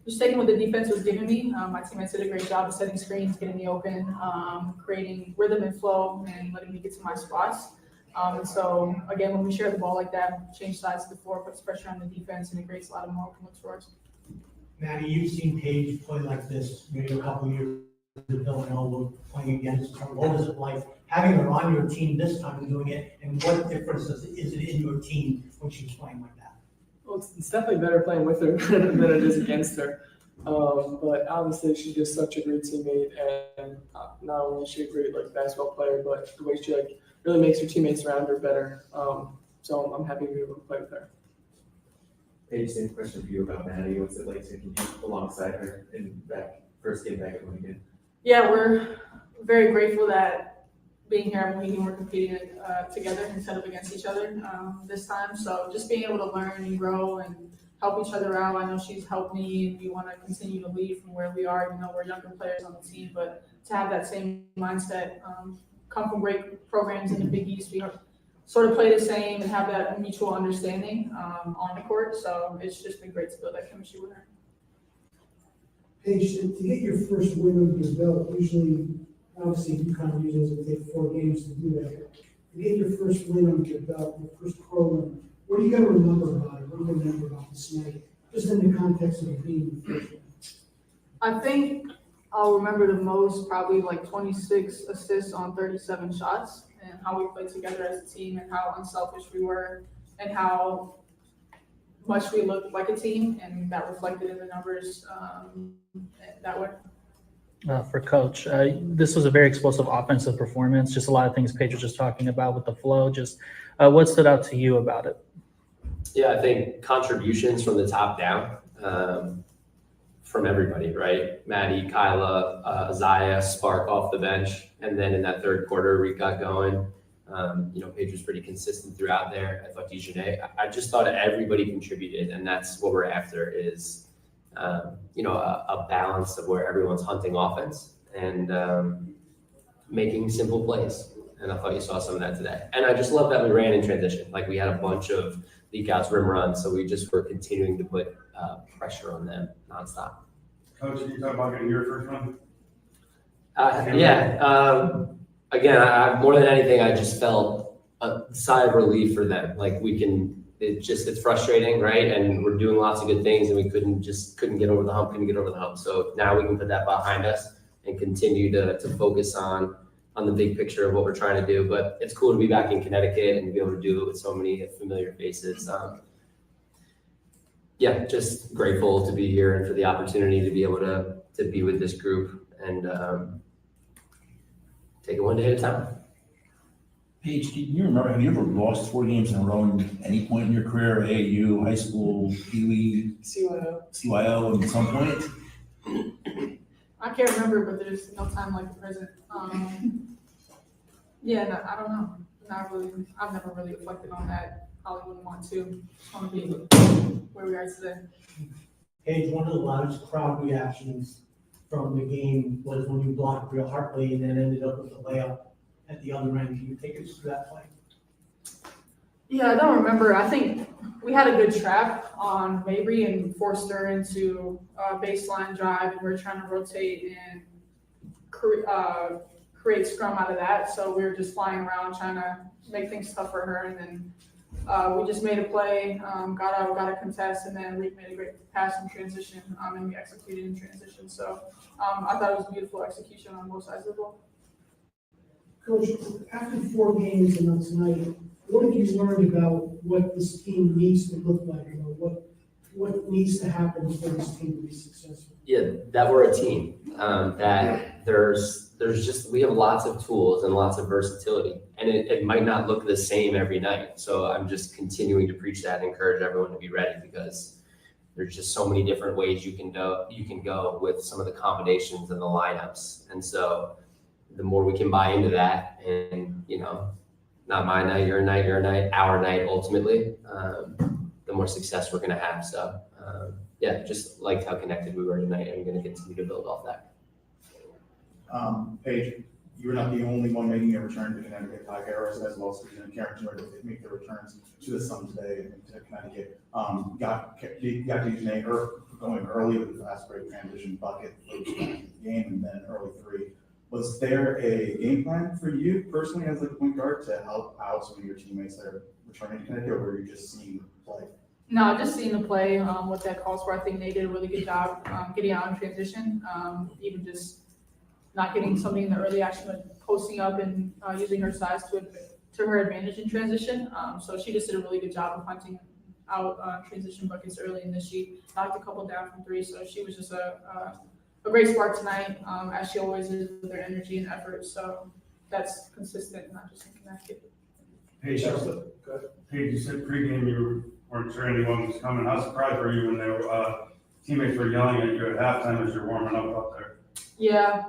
Just taking what the defense was giving me. My teammates did a great job of setting screens, getting me open, creating rhythm and flow, and letting me get to my spots. And so, again, when we share the ball like that, change sides of the floor, puts pressure on the defense, and it creates a lot of more open looks for us. Maddie, you've seen Paige play like this maybe a couple years Villanova playing against her? What was it like having her on your team this time and doing it? And what difference is it in your team when she's playing like that? Well, it's definitely better playing with her than it is against her. But obviously, she's just such a great teammate, and not only is she a great basketball player, but the way she really makes her teammates around her better. So I'm happy to be able to play with her. Paige, same question for you about Maddie. What's it like to compete alongside her in first game back at Lincoln? Yeah, we're very grateful that being here at Mohegan, we're competing together instead of against each other this time. So just being able to learn and grow and help each other out. I know she's helped me, and we want to continue to lead from where we are, even though we're younger players on the team. But to have that same mindset, come from great programs in the Big East, we sort of play the same and have that mutual understanding on the court. So it's just been great to build that chemistry with her. Paige, to get your first win under your belt, usually, obviously, you kind of usually take 4 games to do that. To get your first win under your belt, your first pro win, what are you going to remember about it? What do you remember about this night? Just in the context of being the first one. I think I'll remember the most probably 26 assists on 37 shots, and how we played together as a team and how unselfish we were and how much we looked like a team, and that reflected in the numbers that way. For Coach, this was a very explosive offensive performance. Just a lot of things Paige was just talking about with the flow. Just what stood out to you about it? Yeah, I think contributions from the top down, from everybody, right? Maddie, Kyla, Zaya, Spark off the bench. And then in that third quarter, we got going. Paige was pretty consistent throughout there. I thought Dejanay, I just thought everybody contributed, and that's what we're after is, a balance of where everyone's hunting offense and making simple plays. And I thought you saw some of that today. And I just love that we ran in transition. We had a bunch of leak outs, rim runs, so we just were continuing to put pressure on them nonstop. Coach, can you talk about your first one? Again, I more than anything, I just felt a sigh of relief for them. It's frustrating, right? And we're doing lots of good things, and we couldn't get over the hump. So now we can put that behind us and continue to focus on the big picture of what we're trying to do. But it's cool to be back in Connecticut and to be able to do it with so many familiar faces. Just grateful to be here and for the opportunity to be able to be with this group and take it one day at a time. Paige, do you remember, have you ever lost 4 games in a row at any point in your career, AAU, high school, Pee-wee, CYO at some point? I can't remember, but there's no time like the present. I don't know. Not really. I've never really reflected on that. Probably wouldn't want to. Just want to be where we are today. Paige, one of the loudest crowd reactions from the game was when you blocked Real Hartley and then ended up with a layup at the other end. Can you take us through that play? Yeah, I don't remember. I think we had a good trap on Mabry and forced her into a baseline drive, and we were trying to rotate and create scrum out of that. So we were just flying around trying to make things tough for her, and then we just made a play, got out, got a contest, and then Reek made a great pass in transition, and we executed in transition. So I thought it was a beautiful execution on both sides of the ball. Coach, after 4 games and not tonight, what have you learned about what this team needs to look like, or what needs to happen for this team to be successful? Yeah, that we're a team. That we have lots of tools and lots of versatility, and it might not look the same every night. So I'm just continuing to preach that and encourage everyone to be ready, because there's just so many different ways you can go with some of the combinations and the lineups. And so the more we can buy into that, and not my night, your night, our night, ultimately, the more success we're going to have. So just liked how connected we were tonight, and I'm going to continue to build off that. Paige, you're not the only one making a return to Connecticut. Ty Harris as well as Susan and Karen Jordan make their returns to the Sun today and to Connecticut. Got Dejanay going early with the fast break transition bucket for the game, and then early 3. Was there a game plan for you personally as a point guard to help out some of your teammates that are returning to Connecticut, or were you just seeing play? No, just seeing the play, what that calls for. I think they did a really good job getting out in transition, even just not getting something in the early action, but posting up and using her size to her advantage in transition. So she just did a really good job of hunting out transition buckets early, and then she knocked a couple down from three. So she was just a great spark tonight, as she always is with her energy and effort. So that's consistent, not just in Connecticut. Hey, Chelsea. Hey, you said pregame you weren't sure anyone was coming. How surprised were you when they were, teammates were yelling at you at halftime as you're warming up there? Yeah,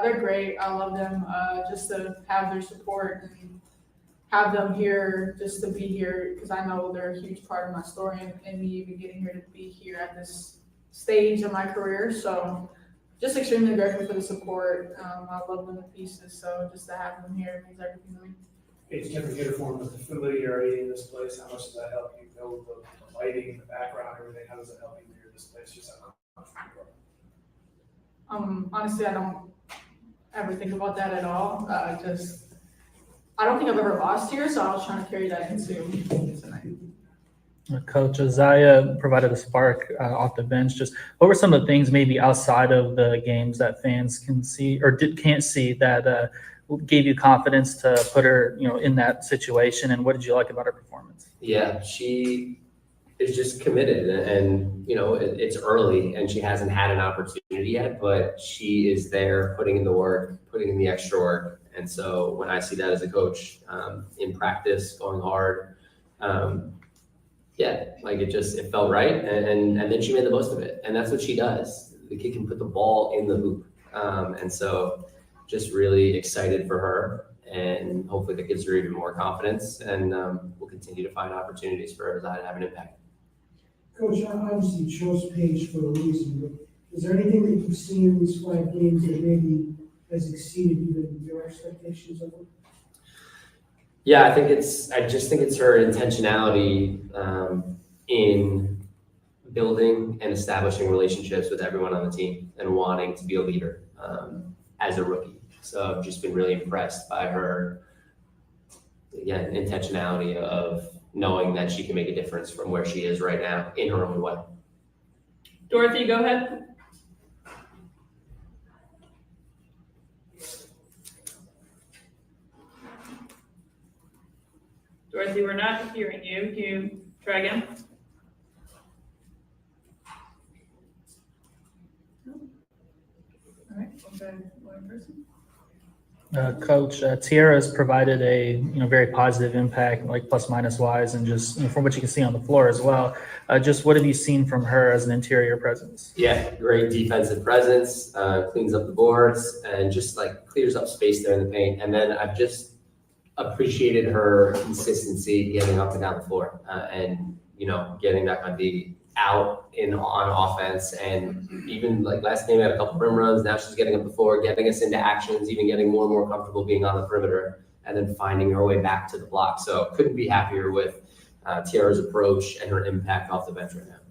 they're great. I love them. Just to have their support and have them here, just to be here, because I know they're a huge part of my story and me even getting here to be here at this stage of my career. So just extremely grateful for the support. I love them to pieces. So just to have them here means everything to me. It's different uniform, but the familiarity in this place, how much does that help you know the lighting, the background, everything? How does it help you hear this place? Just how comfortable you are? Honestly, I don't ever think about that at all. I don't think I've ever lost here, so I was trying to carry that into tonight. Coach Isaiah provided a spark off the bench. Just what were some of the things maybe outside of the games that fans can see or can't see that gave you confidence to put her, in that situation? And what did you like about her performance? Yeah, she is just committed, and it's early, and she hasn't had an opportunity yet, but she is there, putting in the work, putting in the extra work. And so when I see that as a coach, in practice, going hard, it felt right, and then she made the most of it, and that's what she does. The kid can put the ball in the hoop, and so just really excited for her, and hopefully that gives her even more confidence, and we'll continue to find opportunities for her to have an impact. Coach, obviously you chose Paige for a reason, but is there anything that you've seen in these 5 games that maybe has exceeded even your expectations of her? Yeah, I just think it's her intentionality in building and establishing relationships with everyone on the team and wanting to be a leader as a rookie. So I've just been really impressed by her, again, intentionality of knowing that she can make a difference from where she is right now in her own way. Dorothy, go ahead. Dorothy, we're not hearing you. Can you try again? All right, we'll try one person. Coach, Tiara has provided a very positive impact, like plus minus wise, and just from what you can see on the floor as well. Just what have you seen from her as an interior presence? Yeah, great defensive presence, cleans up the boards, and just clears up space there in the paint. And then I've just appreciated her consistency getting up and down the floor, and getting that kind of out on offense. And even last game, we had a couple rim runs. Now she's getting up the floor, getting us into actions, even getting more and more comfortable being on the perimeter, and then finding her way back to the block. So couldn't be happier with Tiara's approach and her impact off the bench right now.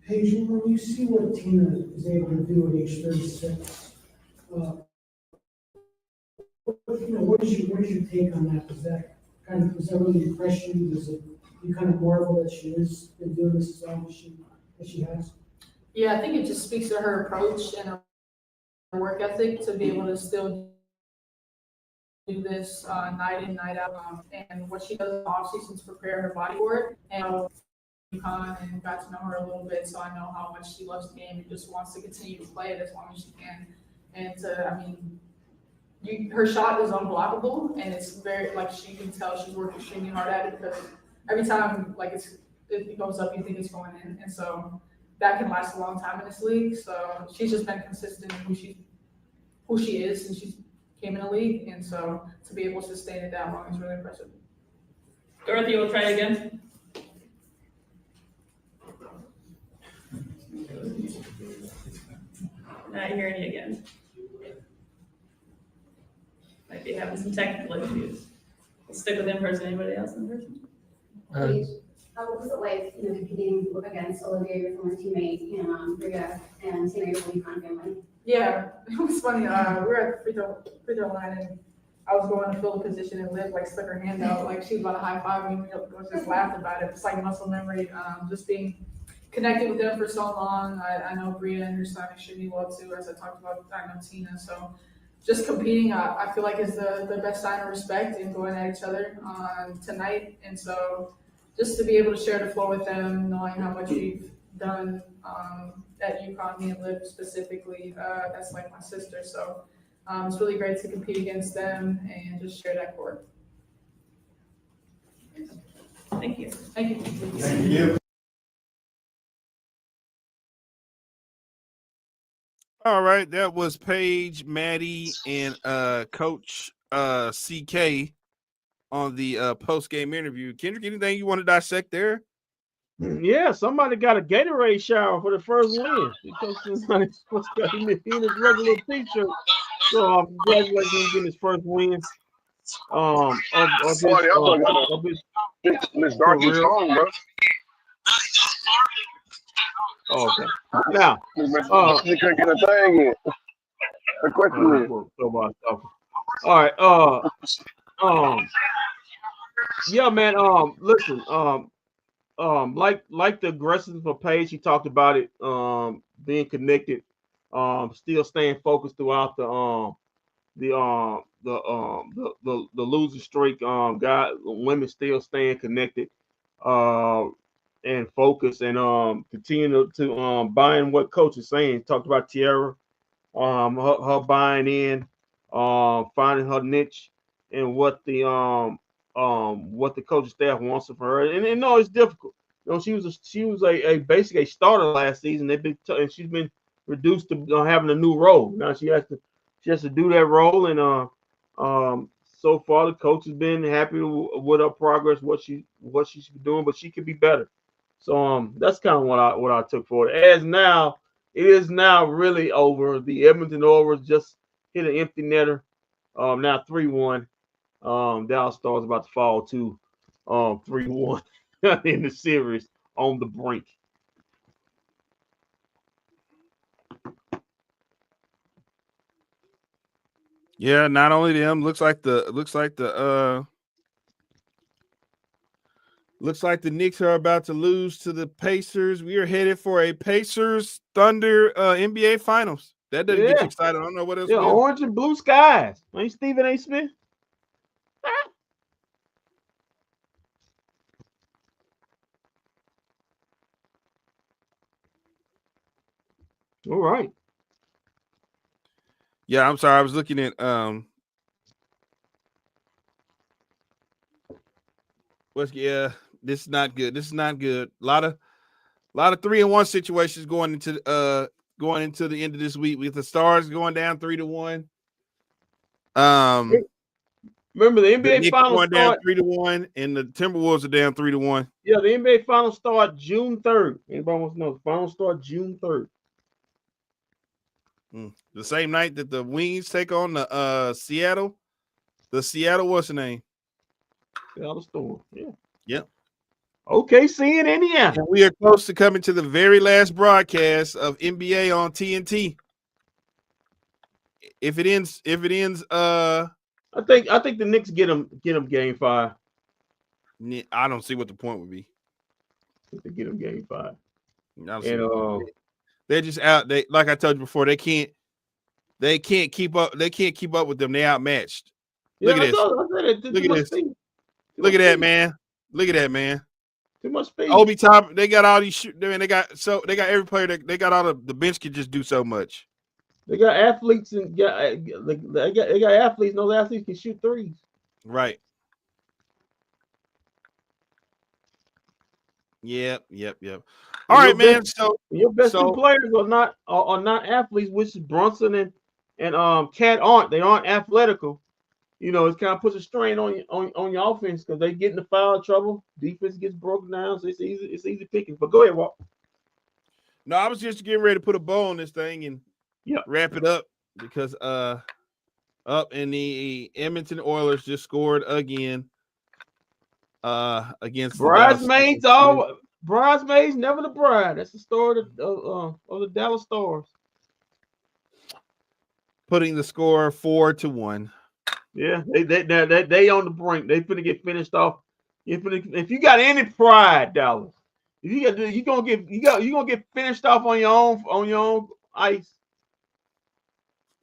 Paige, when you see what Tina is able to do at age 36, what is your take on that? Does that really impress you? Does it, you kind of marvel that she has been doing this as long as she has? Yeah, I think it just speaks to her approach and her work ethic to be able to still do this night in, night out, and what she does in the off season to prepare her body for it. And and got to know her a little bit, so I know how much she loves the game and just wants to continue to play it as long as she can. And her shot is unblockable, and it's very she can tell she's worked extremely hard at it, because every time it goes up, you think it's going in, and so that can last a long time in this league. So she's just been consistent in who she is since she came in the league, and so to be able to sustain it that long is really impressive. Dorothy, we'll try again. Not hearing you again. Might be having some technical issues. We'll stick with in person. Anybody else in person? What was it like, competing against Olivia, your former teammate, and Rhea, and seeing your UConn family? Yeah, it was funny. We were at the free throw line, and I was going to fill the position, and Liv stuck her hand out, she was about to high five me. We just laughed about it. It's muscle memory. Just being connected with them for so long. I know Bria and her son extremely well too, as I talked about. I know Tina. So just competing, I feel like is the best sign of respect and going at each other tonight. And so just to be able to share the floor with them, knowing how much we've done at UConn, me and Liv specifically, that's like my sister. So it's really great to compete against them and just share that court. Thank you. Thank you. Thank you. All right, that was Paige, Maddie, and Coach CK on the post-game interview. Kendrick, anything you want to dissect there? Yeah, somebody got a Gatorade shower for the first win because somebody got him in his regular t-shirt. So congratulations on getting his first win. Of his Miss Darky's career. home, bro. Oh, okay. Now, she couldn't get a thing in. The question is, all right. Yeah, man. Listen. Like the aggressiveness of Paige, he talked about it. Being connected. Still staying focused throughout the losing streak. Women still staying connected. And focus and continue to buying what coach is saying. Talked about Tiara, her buying in, finding her niche and what the coaching staff wants of her. And no, it's difficult. You know, she was a basically a starter last season. They've been and she's been reduced to having a new role. Now she has to do that role. And so far the coach has been happy with her progress, what she's been doing, but she could be better. So that's kind of what I took for it. As now, it is now really over. The Edmonton Oilers just hit an empty netter. Now 3-1. Dallas Stars about to fall to 3-1 in the series on the brink. Yeah, not only them. Looks like the Knicks are about to lose to the Pacers. We are headed for a Pacers Thunder NBA Finals. That doesn't get you excited. I don't know what else. Yeah, will. orange and blue skies. Ain't Stephen A. Smith? All right. Yeah, I'm sorry. I was looking at this is not good. This is not good. A lot of 3-1 situations going into the end of this week with the Stars going down 3-1. Remember the NBA Knicks Finals going down start 3-1, and the Timberwolves are down 3-1. Yeah, the NBA Finals start June 3rd. Anybody wants to know? The Finals start June 3rd. The same night that the Wings take on the Seattle. The Seattle, what's the name? Seattle Storm. Yeah. Yep. OKC in Indiana. And we are close to coming to the very last broadcast of NBA on TNT. If it ends, I think the Knicks get them game 5. I don't see what the point would be. To get them game 5. They're just out. They, like I told you before, they can't keep up. They can't keep up with them. They outmatched. Look at this. Look at this. Look at that, man. Look at that, man. Too much speed. Obi Top. They got all these. They got every player. They got all the bench can just do so much. They got athletes and they got athletes. And those athletes can shoot threes. Right. Yep. All right, man. So your best two players are not athletes, which is Brunson and Cat aren't. They aren't athletical. You know, it kind of puts a strain on your offense because they get into foul trouble. Defense gets broken down, so it's easy picking. But go ahead, Walt. No, I was just getting ready to put a bow on this thing and wrap it up because up in the Edmonton Oilers just scored again against Bridesmaids. Bridesmaids, never the bride. That's the story of the Dallas Stars. Putting the score 4-1. Yeah, they on the brink. They finna get finished off. If you got any pride, Dallas, You gonna get finished off on your own ice.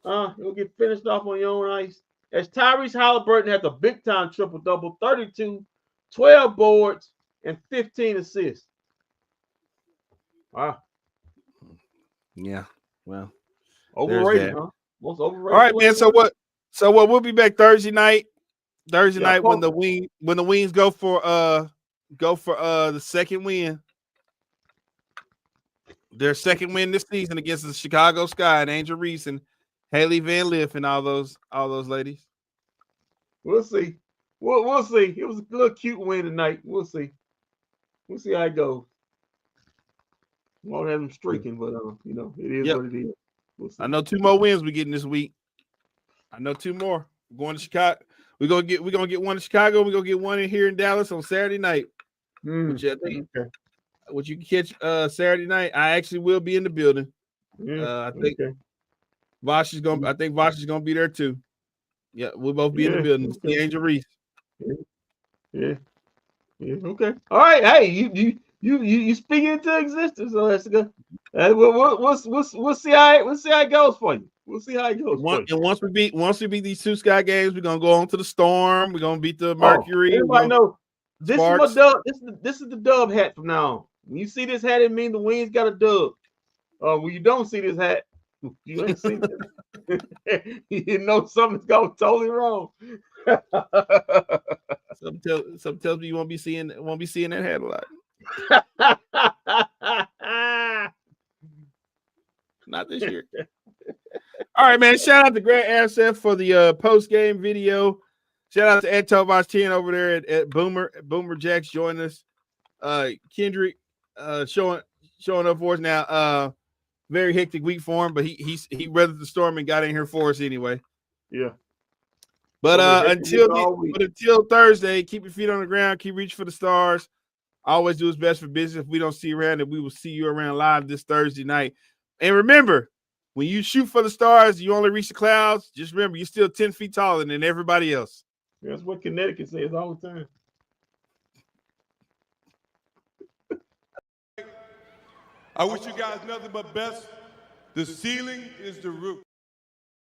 You'll get finished off on your own ice. As Tyrese Halliburton has a big time triple double, 32, 12 boards, and 15 assists. Wow. Yeah. Well, overrated, that. huh? Most overrated. All right, man. So what? We'll be back Thursday night. Thursday Yeah, night when the Wings go for the second win. Their second win this season against the Chicago Sky and Angel Reese and Haley Van Liff and all those ladies. We'll see. We'll see. It was a little cute win tonight. We'll see. We'll see how it goes. Won't have them streaking, but it is what it is. We'll see. I know 2 more wins we're getting this week. I know 2 more. We're going to Chicago. We're gonna get one in Chicago. We're gonna get one in here in Dallas on Saturday night. Which I think what you can catch Saturday night. I actually will be in the building. I think Vosh is gonna be there too. Yeah, we'll both be in the building. See Angel Reese. Yeah. Okay. All right. Hey, you speak into existence, so that's good. We'll see how it goes for you. We'll see how it goes. And once we beat these 2 Sky games, we're gonna go on to the Storm. We're gonna beat the Mercury. Everybody know this Sparks. is my dub. This is the dub hat from now on. When you see this hat, it means the Wings got a dub. When you don't see this hat, you ain't seen it. You know something's going totally wrong. Some tells me you won't be seeing that hat a lot. Not this year. All right, man. Shout out to Grant Asef for the post game video. Shout out to Ed Tovash 10 over there at Boomer Jacks joining us. Kendrick showing up for us now. Very hectic week for him, but he weathered the storm and got in here for us anyway. Yeah. But until Thursday, keep your feet on the ground, keep reaching for the stars. Always do his best for business. If we don't see you around, and we will see you around live this Thursday night. And remember, when you shoot for the stars, you only reach the clouds. Just remember, you're still 10 feet taller than everybody else. That's what Connecticut says all the time. I wish you guys nothing but best. The ceiling is the roof.